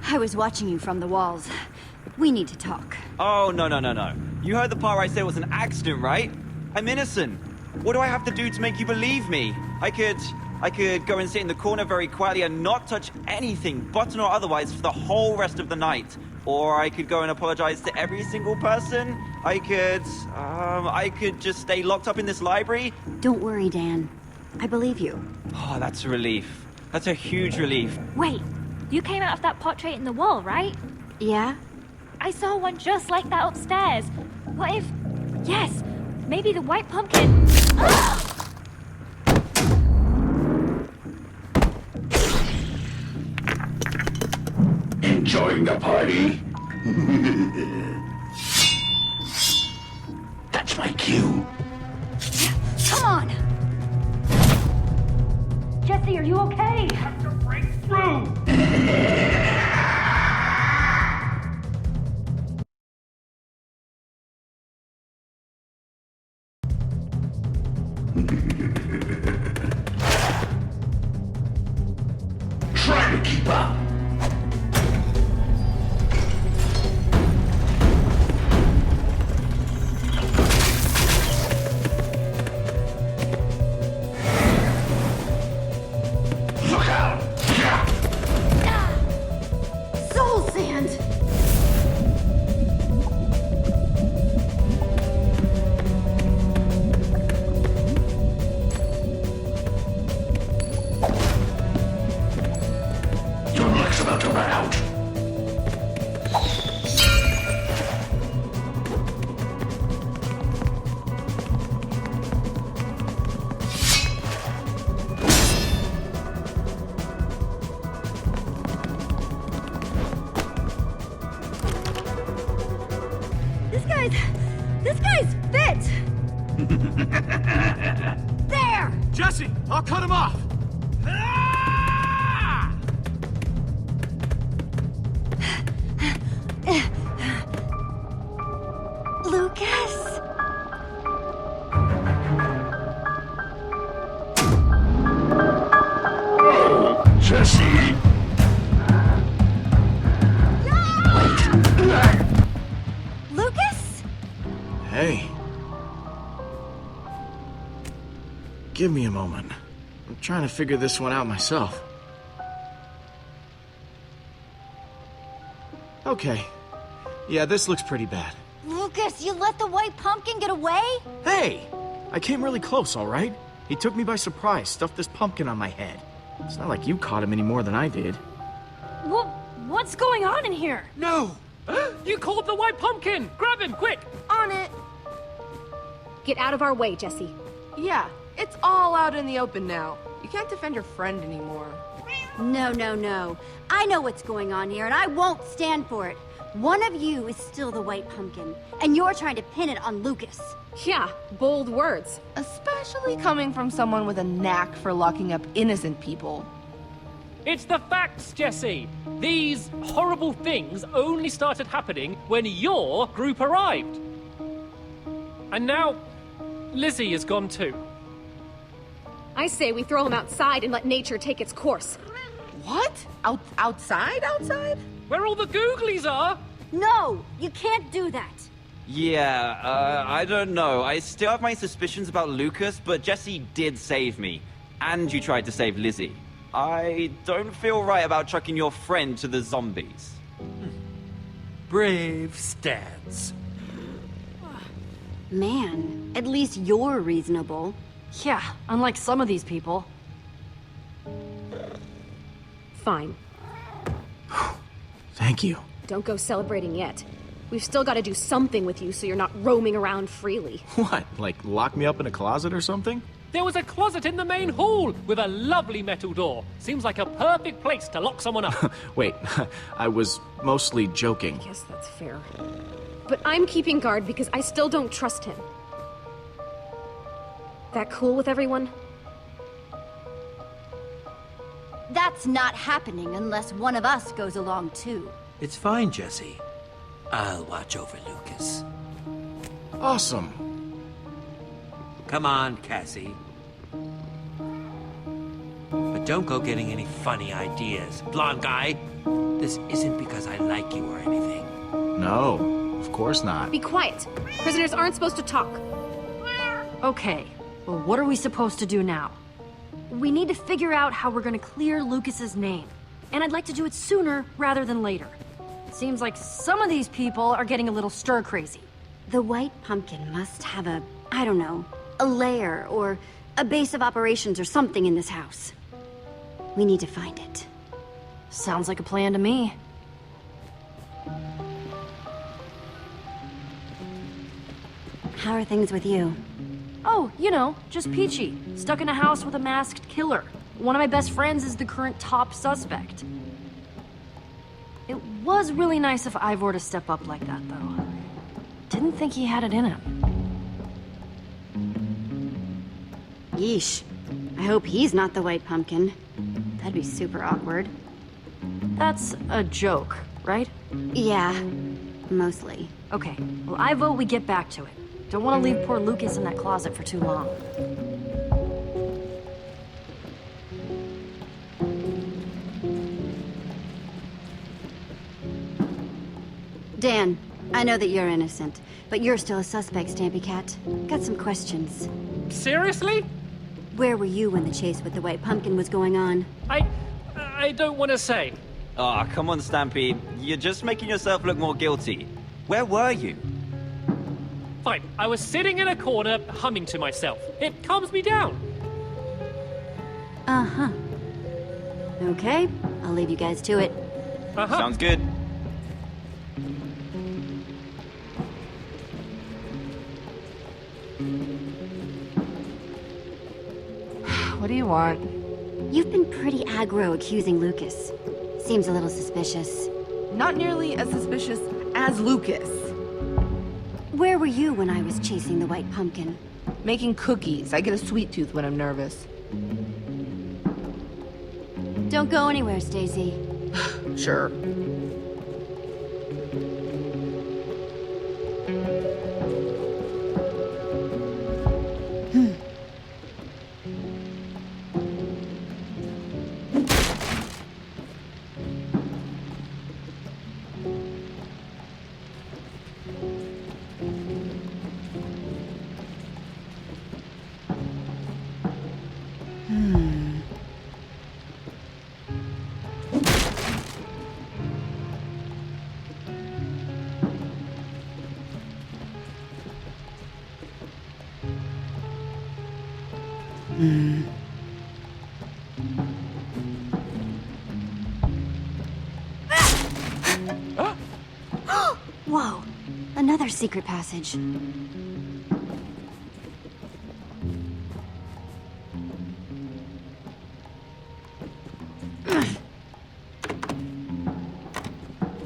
I was watching you from the walls. We need to talk. Oh, no. You heard the part where I said it was an accident, right? I'm innocent. What do I have to do to make you believe me? I could go and sit in the corner very quietly and not touch anything, button or otherwise, for the whole rest of the night. Or I could go and apologize to every single person. I could just stay locked up in this library. Don't worry, Dan. I believe you. Oh, that's a relief. That's a huge relief. Wait, you came out of that portrait in the wall, right? Yeah? I saw one just like that upstairs. What if... Yes, maybe the white pumpkin... Enjoying the party? That's my cue. Come on! Jesse, are you okay? Have to break through! Try to keep up. Look out! Soul sand! Your luck's about to run out. This guy's fit! There! Jesse, I'll cut him off! Lucas? Jesse! Lucas? Hey. Give me a moment. I'm trying to figure this one out myself. Okay. Yeah, this looks pretty bad. Lucas, you let the white pumpkin get away? Hey! I came really close, all right? He took me by surprise, stuffed this pumpkin on my head. It's not like you caught him any more than I did. What's going on in here? No! You called the white pumpkin! Grab him, quick! On it! Get out of our way, Jesse. Yeah, it's all out in the open now. You can't defend your friend anymore. No. I know what's going on here, and I won't stand for it. One of you is still the white pumpkin, and you're trying to pin it on Lucas. Yeah, bold words. Especially coming from someone with a knack for locking up innocent people. It's the facts, Jesse! These horrible things only started happening when your group arrived. And now, Lizzie is gone too. I say we throw him outside and let nature take its course. What? Outside? Where all the googlies are! No, you can't do that. Yeah, I don't know. I still have my suspicions about Lucas, but Jesse did save me. And you tried to save Lizzie. I don't feel right about chucking your friend to the zombies. Brave stance. Man, at least you're reasonable. Yeah, unlike some of these people. Fine. Thank you. Don't go celebrating yet. We've still got to do something with you so you're not roaming around freely. What, like lock me up in a closet or something? There was a closet in the main hall with a lovely metal door. Seems like a perfect place to lock someone up. Wait, I was mostly joking. Guess that's fair. But I'm keeping guard because I still don't trust him. That cool with everyone? That's not happening unless one of us goes along too. It's fine, Jesse. I'll watch over Lucas. Awesome. Come on, Cassie. don't go getting any funny ideas. Blonde guy, this isn't because I like you or anything. No, of course not. Be quiet. Prisoners aren't supposed to talk. Okay, well, what are we supposed to do now? We need to figure out how we're gonna clear Lucas's name. And I'd like to do it sooner rather than later. Seems like some of these people are getting a little stir-crazy. The White Pumpkin must have a, I don't know, a lair or a base of operations or something in this house. We need to find it. Sounds like a plan to me. How are things with you? Oh, you know, just peachy. Stuck in a house with a masked killer. One of my best friends is the current top suspect. It was really nice of Ivor to step up like that, though. Didn't think he had it in him. Yeesh. I hope he's not the White Pumpkin. That'd be super awkward. That's a joke, right? Yeah, mostly. Okay, well, I vote we get back to it. Don't want to leave poor Lucas in that closet for too long. Dan, I know that you're innocent, but you're still a suspect, Stampy Cat. Got some questions. Seriously? Where were you when the chase with the White Pumpkin was going on? I don't want to say. Ah, come on, Stampy. You're just making yourself look more guilty. Where were you? Fine, I was sitting in a corner, humming to myself. It calms me down. Uh-huh. Okay, I'll leave you guys to it. Uh-huh. Sounds good. What do you want? You've been pretty aggro accusing Lucas. Seems a little suspicious. Not nearly as suspicious as Lucas. Where were you when I was chasing the White Pumpkin? Making cookies. I get a sweet tooth when I'm nervous. Don't go anywhere, Stacy. Sure. Whoa, another secret passage.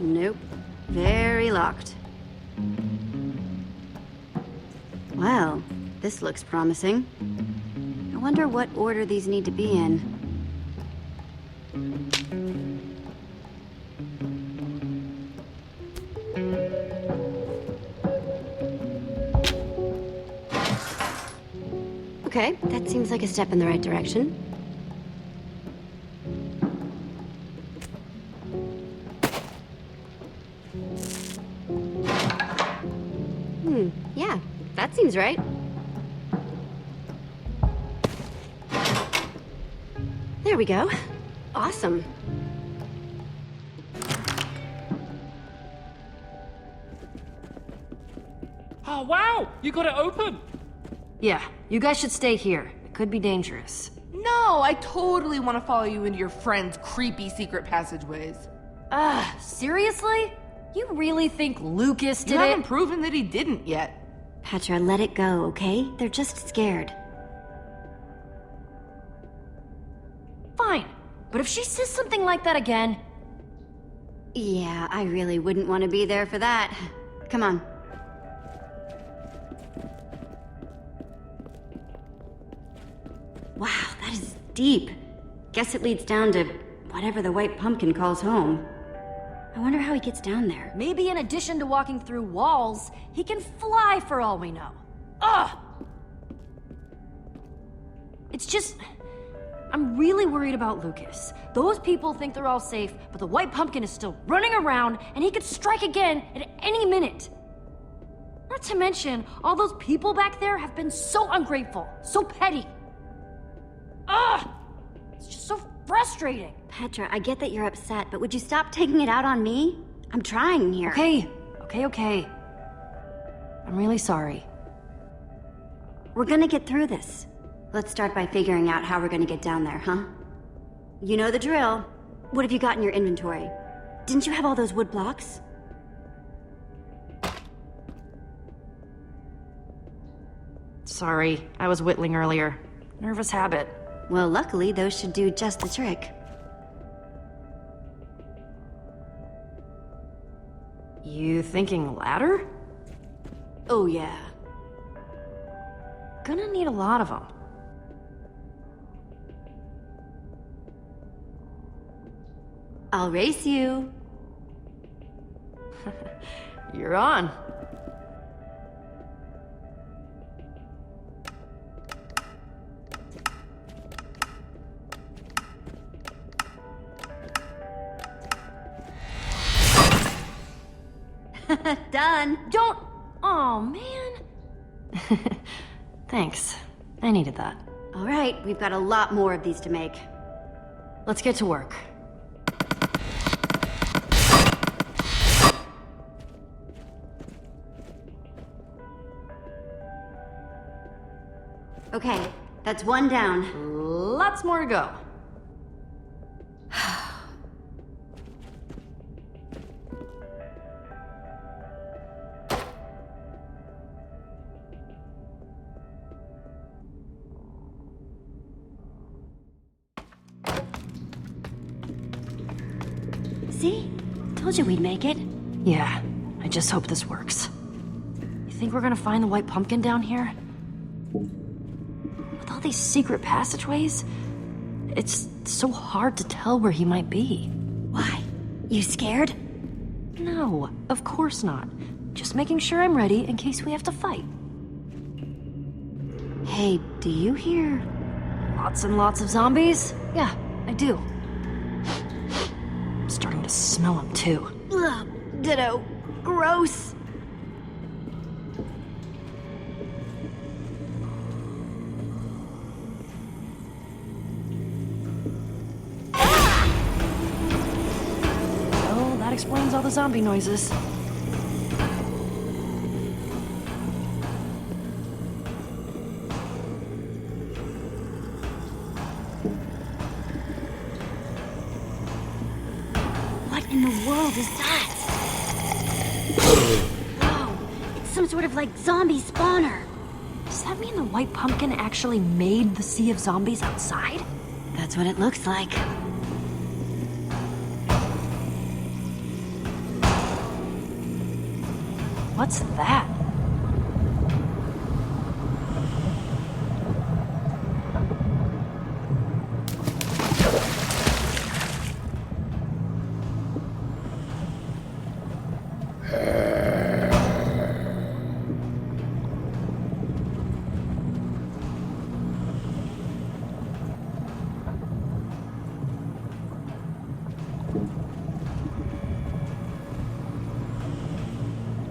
Nope, very locked. Well, this looks promising. I wonder what order these need to be in. Okay, that seems like a step in the right direction. Yeah, that seems right. There we go. Awesome. Oh, wow! You got it open! Yeah, you guys should stay here. It could be dangerous. No, I totally want to follow you into your friend's creepy secret passageways. Seriously? You really think Lucas did You it? haven't proven that he didn't yet. Petra, let it go, okay? They're just scared. Fine, but if she says something like that again... Yeah, I really wouldn't want to be there for that. Come on. Wow, that is deep. Guess it leads down to whatever the White Pumpkin calls home. I wonder how he gets down there. Maybe in addition to walking through walls, he can fly for all we know. Ugh! It's just... I'm really worried about Lucas. Those people think they're all safe, but the White Pumpkin is still running around, and he could strike again at any minute. Not to mention, all those people back there have been so ungrateful, so petty. Ugh! It's just so frustrating. Petra, I get that you're upset, but would you stop taking it out on me? I'm trying here. Okay. I'm really sorry. We're gonna get through this. Let's start by figuring out how we're gonna get down there, huh? You know the drill. What have you got in your inventory? Didn't you have all those wood blocks? Sorry, I was whittling earlier. Nervous habit. Well, luckily, those should do just the trick. You thinking ladder? Oh, yeah. Gonna need a lot of them. I'll race you. You're on. Done. Don't... Oh, man. Thanks. I needed that. All right, we've got a lot more of these to make. Let's get to work. Okay, that's one down. Lots more to go. See? Told you we'd make it. Yeah, I just hope this works. You think we're gonna find the White Pumpkin down here? With all these secret passageways, it's so hard to tell where he might be. Why? You scared? No, of course not. Just making sure I'm ready in case we have to fight. Hey, do you hear? Lots and lots of zombies? Yeah, I do. I'm starting to smell them too. Ugh, ditto. Gross. Oh, that explains all the zombie noises. What in the world is that? Whoa, it's some sort of like zombie spawner. Does that mean the White Pumpkin actually made the sea of zombies outside? That's what it looks like. What's that?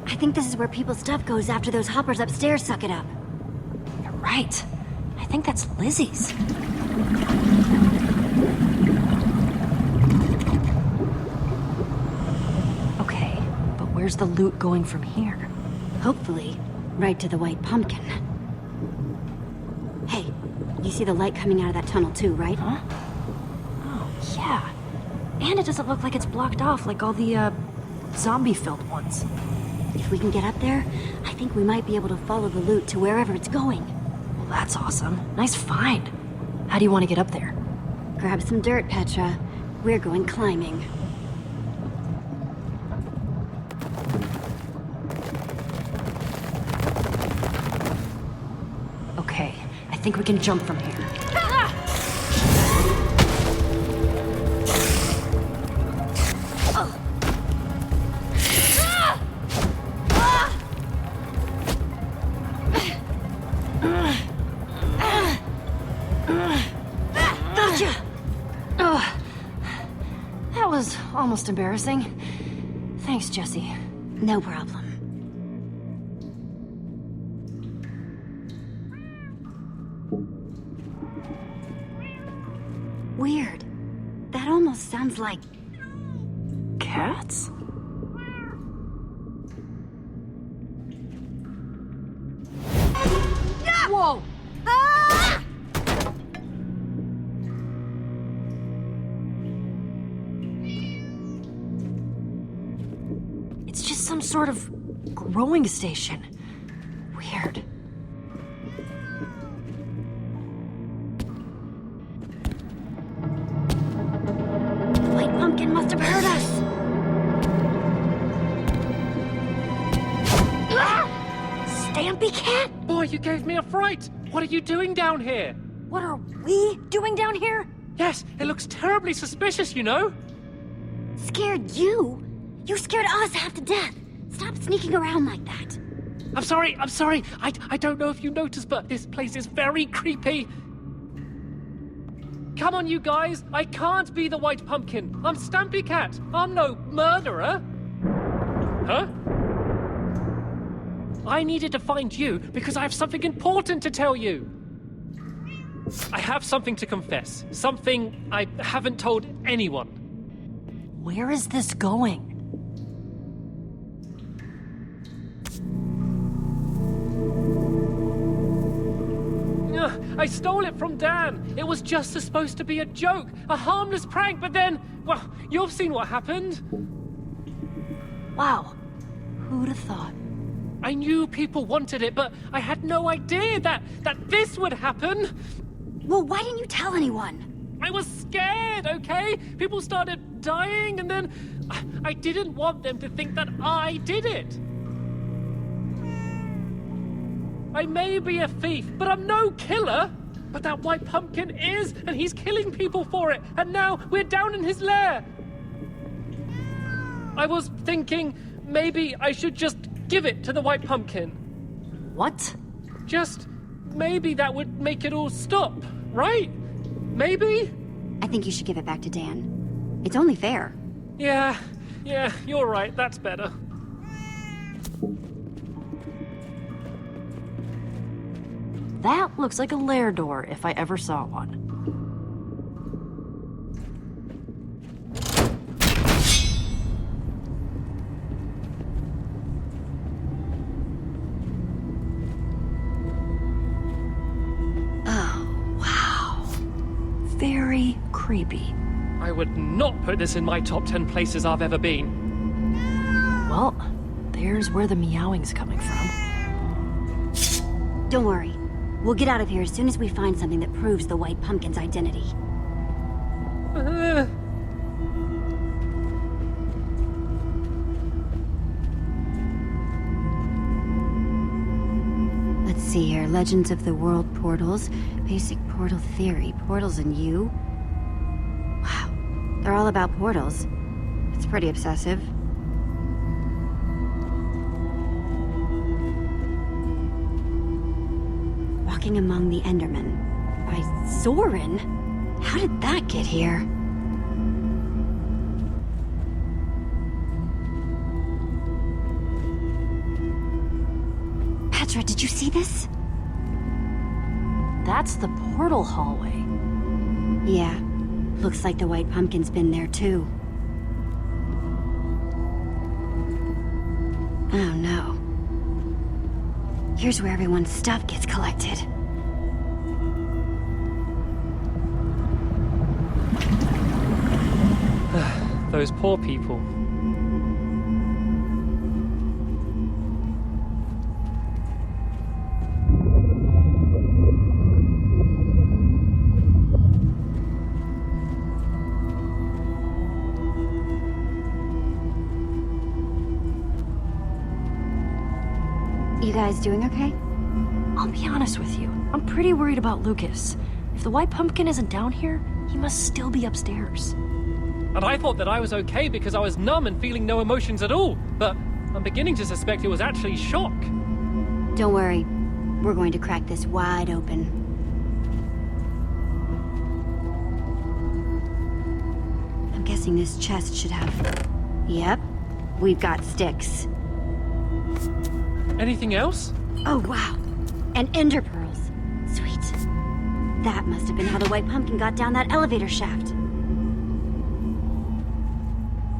I think this is where people's stuff goes after those hoppers upstairs suck it up. You're right. I think that's Lizzie's. Okay, but where's the loot going from here? Hopefully, right to the White Pumpkin. Hey, you see the light coming out of that tunnel too, right? Huh? Oh, yeah. And it doesn't look like it's blocked off like all the, zombie-filled ones. If we can get up there, I think we might be able to follow the loot to wherever it's going. Well, that's awesome. Nice find. How do you want to get up there? Grab some dirt, Petra. We're going climbing. Okay, I think we can jump from here. Gotcha! Ugh. That was almost embarrassing. Thanks, Jesse. No problem. Weird. That almost sounds like... Cats? Whoa! Ah! It's just some sort of growing station. Weird. White Pumpkin must have heard us! Stampy Cat? Boy, you gave me a fright! What are you doing down here? What are we doing down here? Yes, it looks terribly suspicious, you know? Scared you? You scared us half to death. Stop sneaking around like that. I'm sorry. I don't know if you noticed, but this place is very creepy. Come on, you guys. I can't be the White Pumpkin. I'm Stampy Cat. I'm no murderer. Huh? I needed to find you because I have something important to tell you. I have something to confess. Something I haven't told anyone. Where is this going? I stole it from Dan. It was just supposed to be a joke, a harmless prank, but then, well, you've seen what happened. Wow. Who'd have thought? I knew people wanted it, but I had no idea that this would happen. Well, why didn't you tell anyone? I was scared, okay? People started dying, and then I didn't want them to think that I did it. I may be a thief, but I'm no killer. But that White Pumpkin is, and he's killing people for it. And now we're down in his lair. I was thinking maybe I should just give it to the White Pumpkin. What? Just maybe that would make it all stop, right? Maybe? I think you should give it back to Dan. It's only fair. Yeah, you're right. That's better. That looks like a lair door if I ever saw one. Oh, wow. Very creepy. I would not put this in my top 10 places I've ever been. Well, there's where the meowing's coming from. Don't worry. We'll get out of here as soon as we find something that proves the White Pumpkin's identity. Let's see here. Legends of the World portals. Basic portal theory. Portals and you. Wow. They're all about portals. It's pretty obsessive. Walking Among the Endermen by Zoran? How did that get here? Petra, did you see this? That's the portal hallway. Yeah. Looks like the White Pumpkin's been there too. Oh no. Here's where everyone's stuff gets collected. Those poor people. You guys doing okay? I'll be honest with you. I'm pretty worried about Lucas. If the White Pumpkin isn't down here, he must still be upstairs. And I thought that I was okay because I was numb and feeling no emotions at all. But I'm beginning to suspect it was actually shock. Don't worry. We're going to crack this wide open. guessing this chest should have... Yep, we've got sticks. Anything else? Oh, wow. And ender pearls. Sweet. That must have been how the White Pumpkin got down that elevator shaft.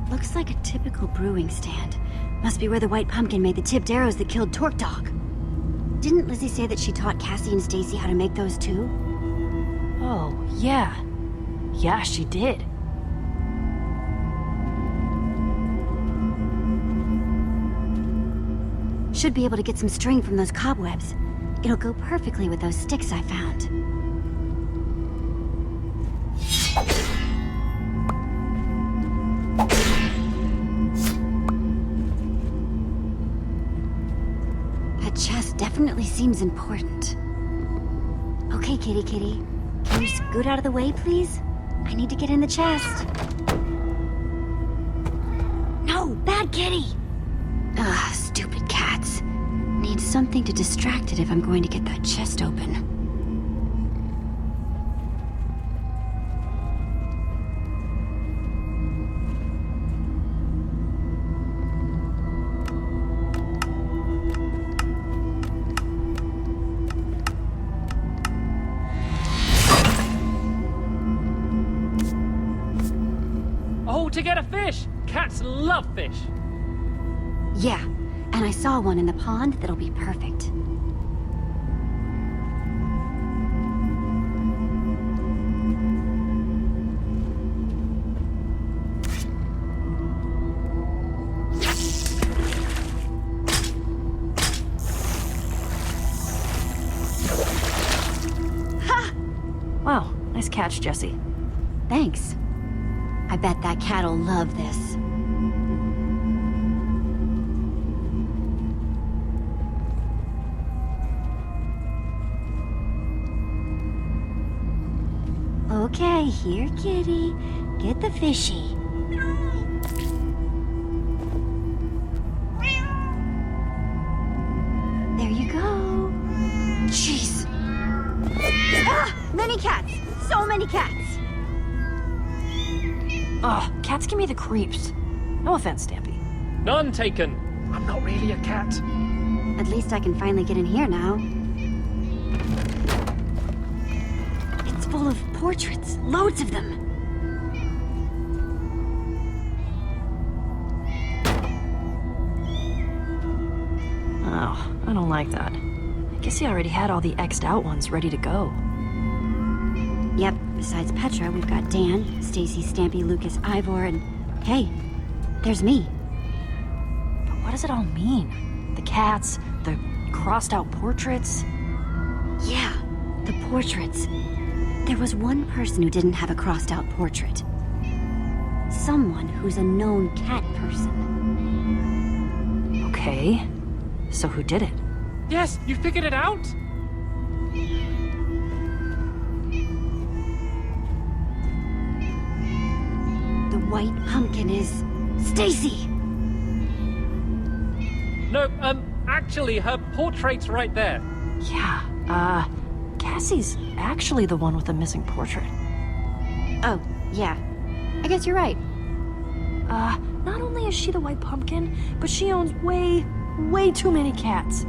Looks like a typical brewing stand. Must be where the White Pumpkin made the tipped arrows that killed Torque Dog. Didn't Lizzie say that she taught Cassie and Stacy how to make those too? Oh, yeah. Yeah, she did. Should be able to get some string from those cobwebs. It'll go perfectly with those sticks I found. That chest definitely seems important. Okay, kitty. Can you scoot out of the way, please? I need to get in the chest. No, bad kitty! Ugh, stupid cats. Need something to distract it if I'm going to get that chest open. Oh, to get a fish! Cats love fish! Yeah, and I saw one in the pond that'll be perfect. Ha! Wow, nice catch, Jesse. Thanks. I bet that cat'll love this. Okay, here, kitty. Get the fishy. There you go. Jeez. Ah! Many cats! So many cats! Ugh, cats give me the creeps. No offense, Stampy. None taken. I'm not really a cat. At least I can finally get in here now. It's full of portraits. Loads of them. Oh, I don't like that. I guess he already had all the X'd out ones ready to go. Yep, besides Petra, we've got Dan, Stacy, Stampy, Lucas, Ivor, and... hey, there's me. But what does it all mean? The cats, the crossed out portraits? Yeah, the portraits. There was one person who didn't have a crossed out portrait. Someone who's a known cat person. Okay, so who did it? Yes, you figured it out? The White Pumpkin is... Stacy! No, actually, her portrait's right there. Yeah, Cassie's actually the one with the missing portrait. Oh, yeah. I guess you're right. Not only is she the White Pumpkin, but she owns way too many cats.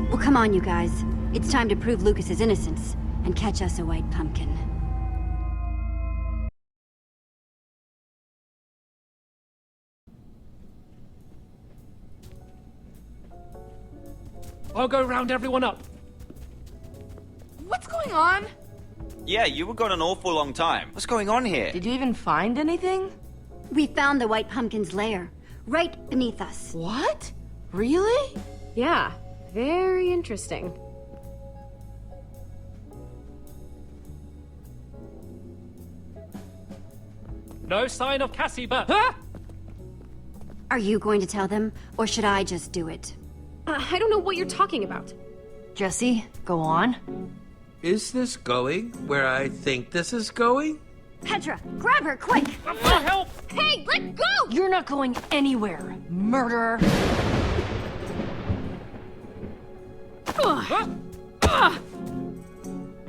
Well, come on, you guys. It's time to prove Lucas's innocence and catch us a White Pumpkin. I'll go round everyone up. What's going on? Yeah, you were gone an awful long time. What's going on here? Did you even find anything? We found the White Pumpkin's lair, right beneath us. What? Really? Yeah, very interesting. No sign of Cassie, but... Huh? Are you going to tell them, or should I just do it? I don't know what you're talking about. Jesse, go on. Is this going where I think this is going? Petra, grab her, quick! Help! Hey, let go! You're not going anywhere, murderer.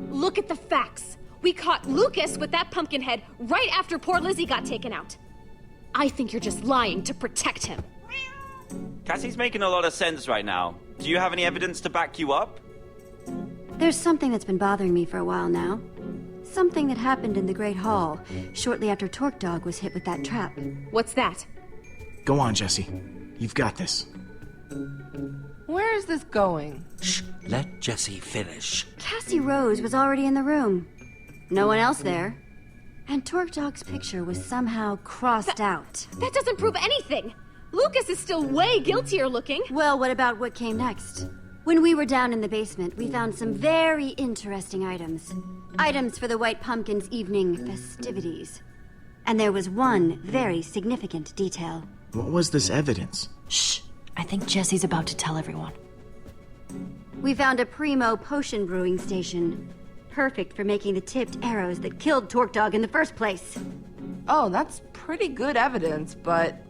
Look at the facts. We caught Lucas with that pumpkin head right after poor Lizzie got taken out. I think you're just lying to protect him. Cassie's making a lot of sense right now. Do you have any evidence to back you up? There's something that's been bothering me for a while now. Something that happened in the Great Hall, shortly after Torque Dog was hit with that trap. What's that? Go on, Jesse. You've got this. Where is this going? Shh, let Jesse finish. Cassie Rose was already in the room. No one else there. And Torque Dog's picture was somehow crossed out. That doesn't prove anything. Lucas is still way guiltier looking. Well, what about what came next? When we were down in the basement, we found some very interesting items. Items for the White Pumpkin's evening festivities. And there was one very significant detail. What was this evidence? Shh. I think Jesse's about to tell everyone. We found a primo potion brewing station. Perfect for making the tipped arrows that killed Torque Dog in the first place. Oh, that's pretty good evidence, but,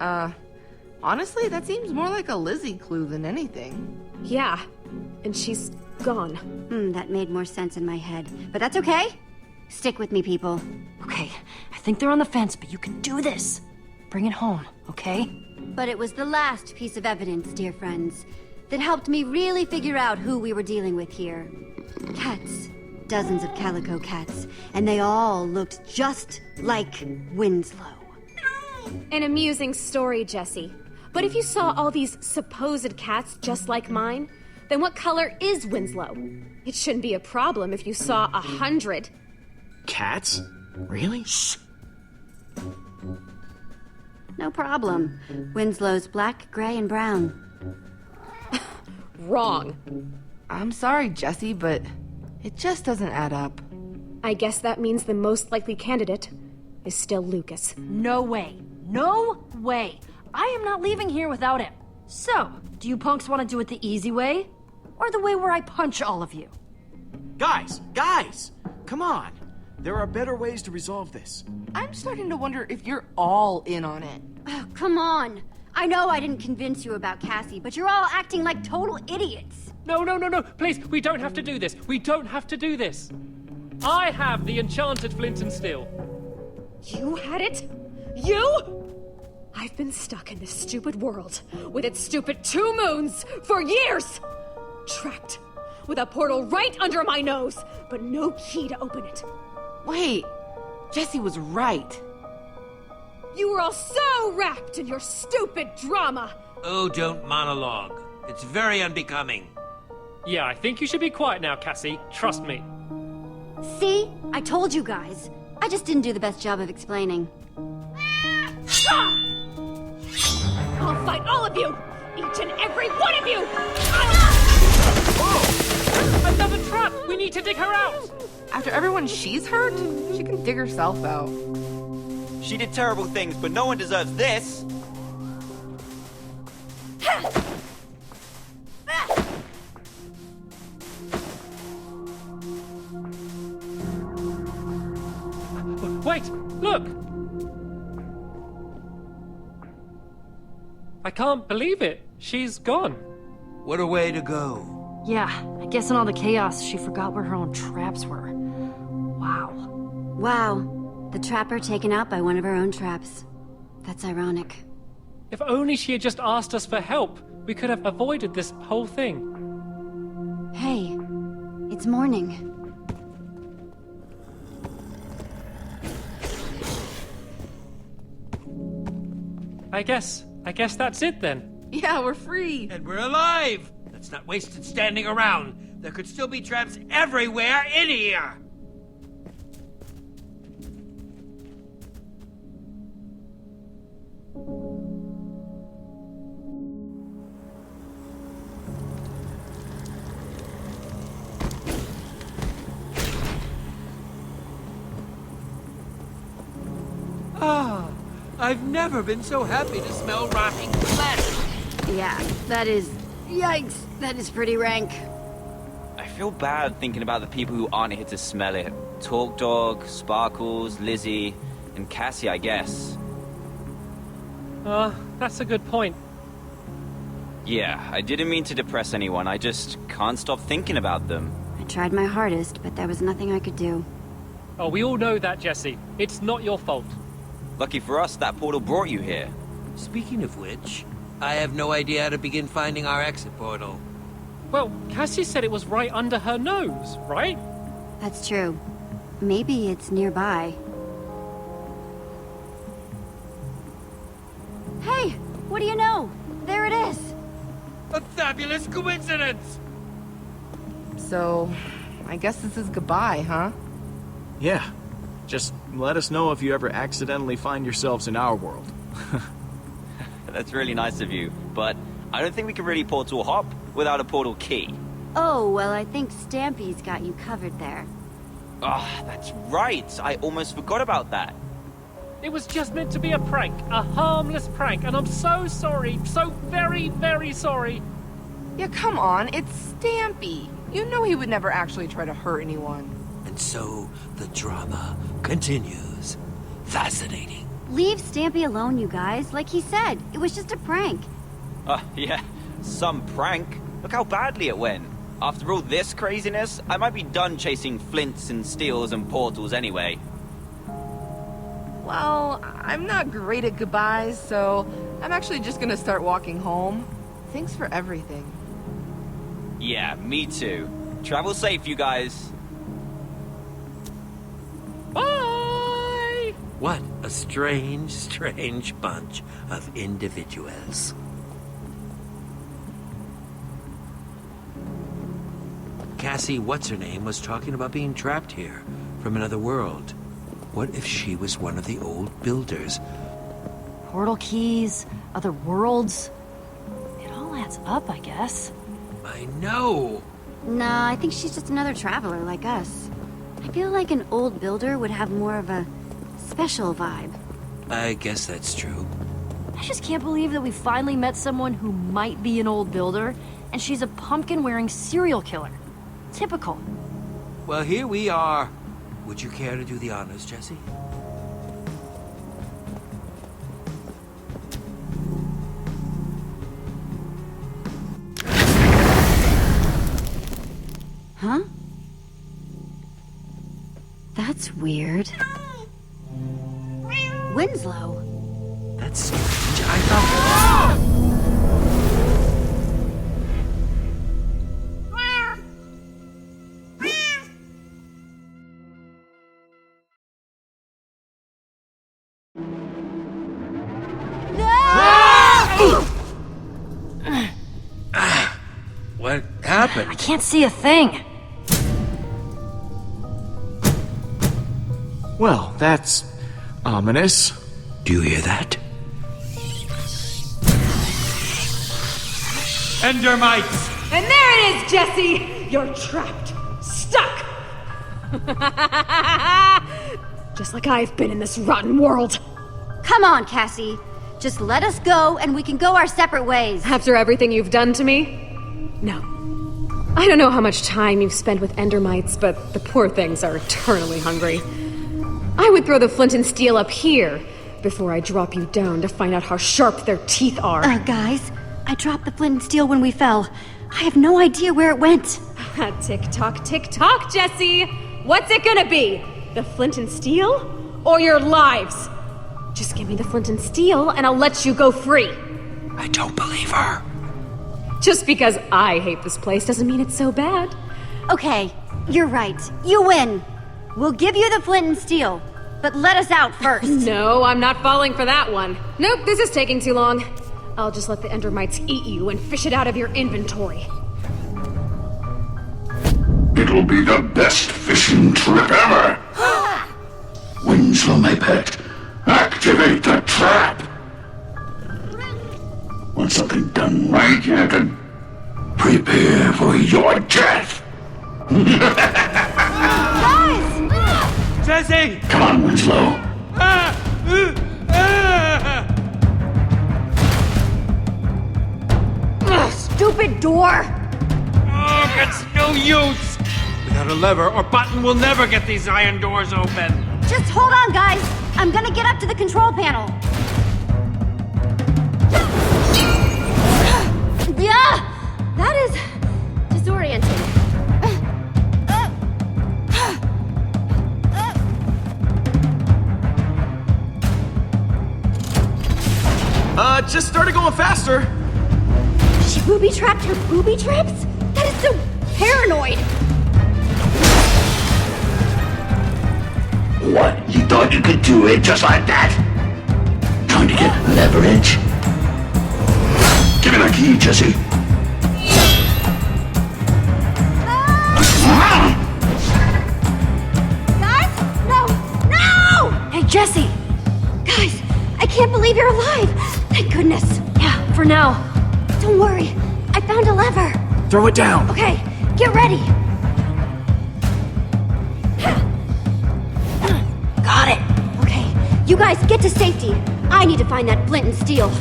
honestly, that seems more like a Lizzie clue than anything. Yeah, and she's gone. That made more sense in my head. But that's okay. Stick with me, people. Okay, I think they're on the fence, but you can do this. Bring it home, okay? But it was the last piece of evidence, dear friends, that helped me really figure out who we were dealing with here. Cats. Dozens of calico cats, and they all looked just like Winslow. An amusing story, Jesse. But if you saw all these supposed cats just like mine, then what color is Winslow? It shouldn't be a problem if you saw 100. Cats? Really? Shh. No problem. Winslow's black, gray, and brown. Wrong. I'm sorry, Jesse, but it just doesn't add up. I guess that means the most likely candidate is still Lucas. No way. No way. I am not leaving here without him. So, do you punks want to do it the easy way? Or the way where I punch all of you? Guys! Come on! There are better ways to resolve this. I'm starting to wonder if you're all in on it. Oh, come on. I know I didn't convince you about Cassie, but you're all acting like total idiots. No. Please, we don't have to do this. We don't have to do this. I have the enchanted flint and steel. You had it? You? I've been stuck in this stupid world with its stupid 2 moons for years! Trapped with a portal right under my nose, but no key to open it. Wait, Jesse was right. You were all so wrapped in your stupid drama. Oh, don't monologue. It's very unbecoming. Yeah, I think you should be quiet now, Cassie. Trust me. See? I told you guys. I just didn't do the best job of explaining. I'll fight all of you! Each and every one of you! Another trap! We need to dig her out! After everyone she's hurt, she can dig herself out. She did terrible things, but no one deserves this! Wait! Look! I can't believe it. She's gone. What a way to go. Yeah, I guess in all the chaos, she forgot where her own traps were. Wow. Wow. The trapper taken out by one of her own traps. That's ironic. If only she had just asked us for help, we could have avoided this whole thing. Hey, it's morning. I guess that's it then. Yeah, we're free. And we're alive! Let's not waste it standing around. There could still be traps everywhere in here! Ah, I've never been so happy to smell rotting flesh. Yeah, that is... Yikes, that is pretty rank. I feel bad thinking about the people who aren't here to smell it. Talk Dog, Sparkles, Lizzie, and Cassie, I guess. That's a good point. Yeah, I didn't mean to depress anyone. I just can't stop thinking about them. I tried my hardest, but there was nothing I could do. Oh, we all know that, Jesse. It's not your fault. Lucky for us, that portal brought you here. Speaking of which, I have no idea how to begin finding our exit portal. Well, Cassie said it was right under her nose, right? That's true. Maybe it's nearby. Hey, what do you know? There it is. A fabulous coincidence! So, I guess this is goodbye, huh? Yeah. Just let us know if you ever accidentally find yourselves in our world. That's really nice of you, but I don't think we can really portal hop without a portal key. Oh, well, I think Stampy's got you covered there. Ah, that's right. I almost forgot about that. It was just meant to be a prank, a harmless prank, and I'm so sorry, so very, very sorry. Yeah, come on, it's Stampy. You know he would never actually try to hurt anyone. And so, the drama continues. Fascinating. Leave Stampy alone, you guys. Like he said, it was just a prank. Yeah, some prank. Look how badly it went. After all this craziness, I might be done chasing flints and steels and portals anyway. Well, I'm not great at goodbyes, so I'm actually just gonna start walking home. Thanks for everything. Yeah, me too. Travel safe, you guys. Bye! What a strange, strange bunch of individuals. Cassie, what's-her-name, was talking about being trapped here from another world. What if she was one of the old builders? Portal keys, other worlds. It all adds up, I guess. I know. Nah, I think she's just another traveler like us. I feel like an old builder would have more of a special vibe. I guess that's true. I just can't believe that we finally met someone who might be an old builder, and she's a pumpkin-wearing serial killer. Typical. Well, here we are. Would you care to do the honors, Jesse? Huh? That's weird. Winslow. That's strange. I thought... What happened? I can't see a thing. Well, that's ominous. Do you hear that? Endermites! And there it is, Jesse! You're trapped. Stuck! Just like I've been in this rotten world. Come on, Cassie. Just let us go and we can go our separate ways. After everything you've done to me? No. I don't know how much time you've spent with Endermites, but the poor things are eternally hungry. I would throw the flint and steel up here before I drop you down to find out how sharp their teeth are. Guys, I dropped the flint and steel when we fell. I have no idea where it went. Tick tock, Jesse! What's it gonna be? The flint and steel? Or your lives? Just give me the flint and steel and I'll let you go free. I don't believe her. Just because I hate this place doesn't mean it's so bad. Okay, you're right. You win. We'll give you the flint and steel, but let us out first. No, I'm not falling for that one. Nope, this is taking too long. I'll just let the Endermites eat you and fish it out of your inventory. It'll be the best fishing trip ever! Winslow, my pet, activate the trap! Want something done right, Captain? Prepare for your death! Guys! Jesse! Come on, Winslow. Stupid door! Oh, it's no use! Without a lever or button, we'll never get these iron doors open. Just hold on, guys. I'm gonna get up to the control panel. Yeah! That is disorienting. just started going faster. She booby-trapped her booby traps? That is so paranoid! What? You thought you could do it just like that? Trying to get leverage? Give me that key, Jesse. Guys? No! No! Hey, Jesse! Guys, I can't believe you're alive! Thank goodness! Yeah, for now. Don't worry, I found a lever! Throw it down. Okay, get ready! Got it! Okay, you guys get to safety. I need to find that flint and steel.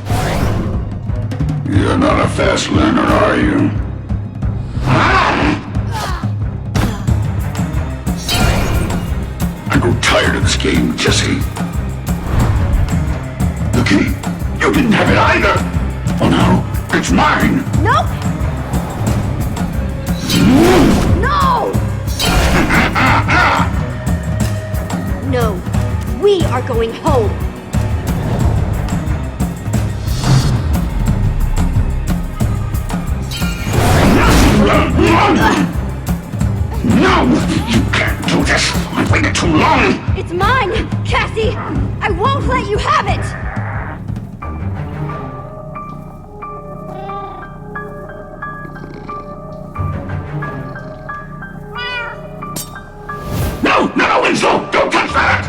You're not a fast learner, are you? I grew tired of this game, Jesse. The key. You didn't have it either. Oh no, it's mine. Nope! No! No, we are going home. No, you can't do this. I've waited too long. It's mine, Cassie! I won't let you have it! No, Winslow! Don't touch that!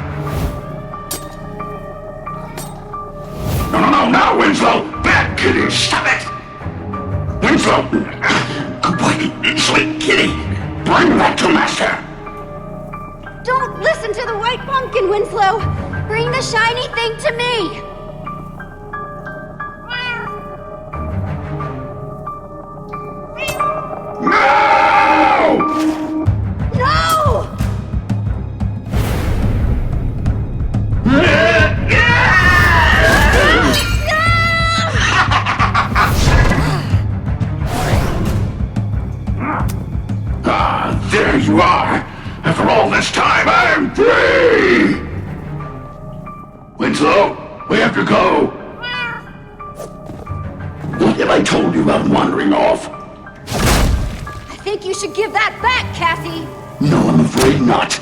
No, Winslow! Bad kitty, stop it! Winslow! Good boy, sweet kitty! Bring that to Master! Don't listen to the white pumpkin, Winslow! Bring the shiny thing to me! No! No! There you are! After all this time, I'm free! Winslow, we have to go! What have I told you about wandering off? I think you should give that back, Cassie! No, I'm afraid not.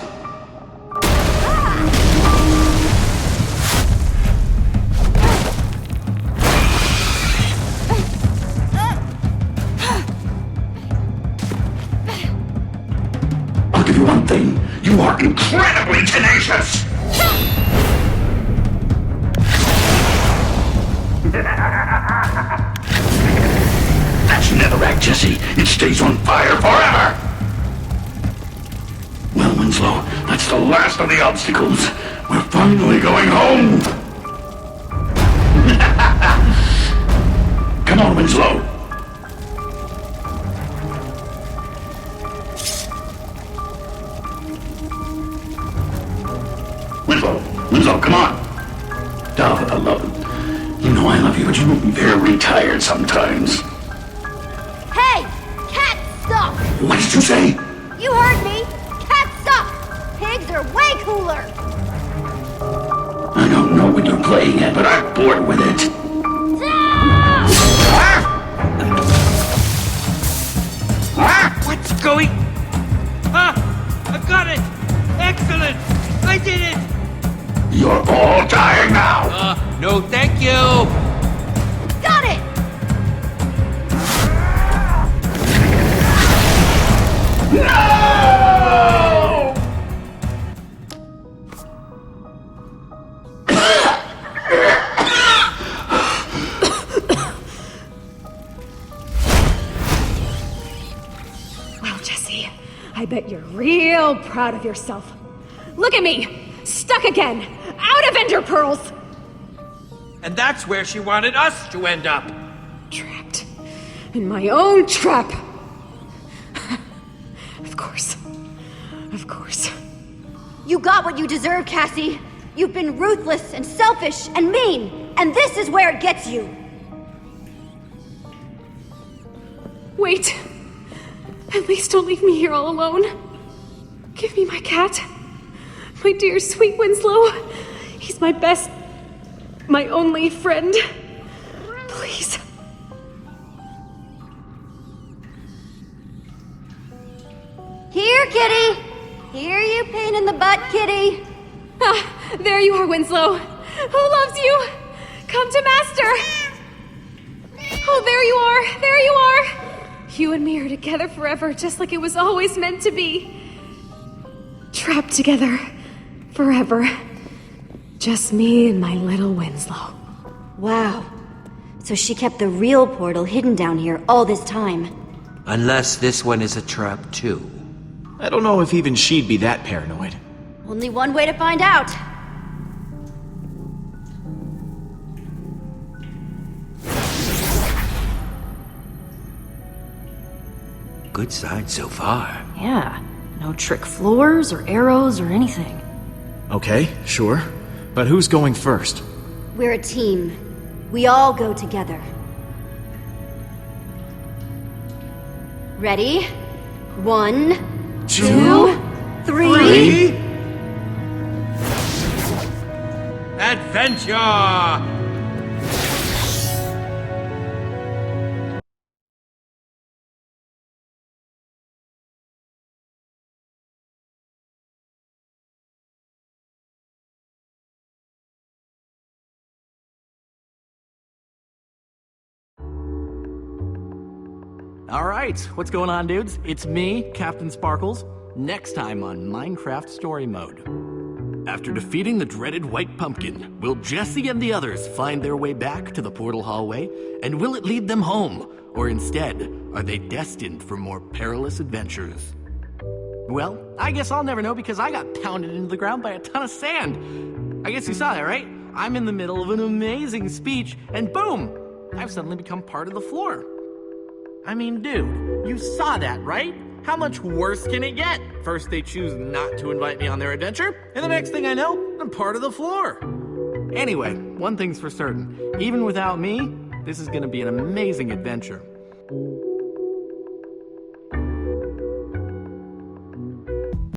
I'll give you one thing. You are incredibly tenacious! That's netherrack, Jesse. It stays on fire forever! Well, Winslow, that's the last of the obstacles. We're finally going home! Come on, Winslow. Winslow, come on. Oh, I love it. You know I love you, but you make me very tired sometimes. Hey! Cats suck! What did you say? You heard me! Cats suck! Pigs are way cooler! I don't know what you're playing at, but I'm bored with it. What's going... Ah! I've got it! Excellent! I did it! You're all dying now! No thank you! Got it! No! Well, Jesse, I bet you're real proud of yourself. Look at me! Stuck again! Out of ender pearls! And that's where she wanted us to end up. Trapped. In my own trap! Of course. Of course. You got what you deserve, Cassie. You've been ruthless and selfish and mean, and this is where it gets you. Wait. At least don't leave me here all alone. Give me my cat. My dear sweet Winslow. He's my best, my only friend. Please. Here, kitty! Here, you pain in the butt, kitty! Ah, there you are, Winslow. Who loves you? Come to Master! Oh, there you are! There you are! You and me are together forever, just like it was always meant to be. Trapped together. Forever. Just me and my little Winslow. Wow. So she kept the real portal hidden down here all this time. Unless this one is a trap too. I don't know if even she'd be that paranoid. Only one way to find out. Good sign so far. Yeah, no trick floors or arrows or anything. Okay, sure. But who's going first? We're a team. We all go together. Ready? 1, 2, 3. Adventure! Alright, what's going on, dudes? It's me, Captain Sparkles. Next time on Minecraft Story Mode. After defeating the dreaded White Pumpkin, will Jesse and the others find their way back to the portal hallway? And will it lead them home? Or instead, are they destined for more perilous adventures? Well, I guess I'll never know because I got pounded into the ground by a ton of sand. I guess you saw that, right? I'm in the middle of an amazing speech, and boom! I've suddenly become part of the floor. I mean, dude, you saw that, right? How much worse can it get? First they choose not to invite me on their adventure, and the next thing I know, I'm part of the floor. Anyway, one thing's for certain. Even without me, this is gonna be an amazing adventure.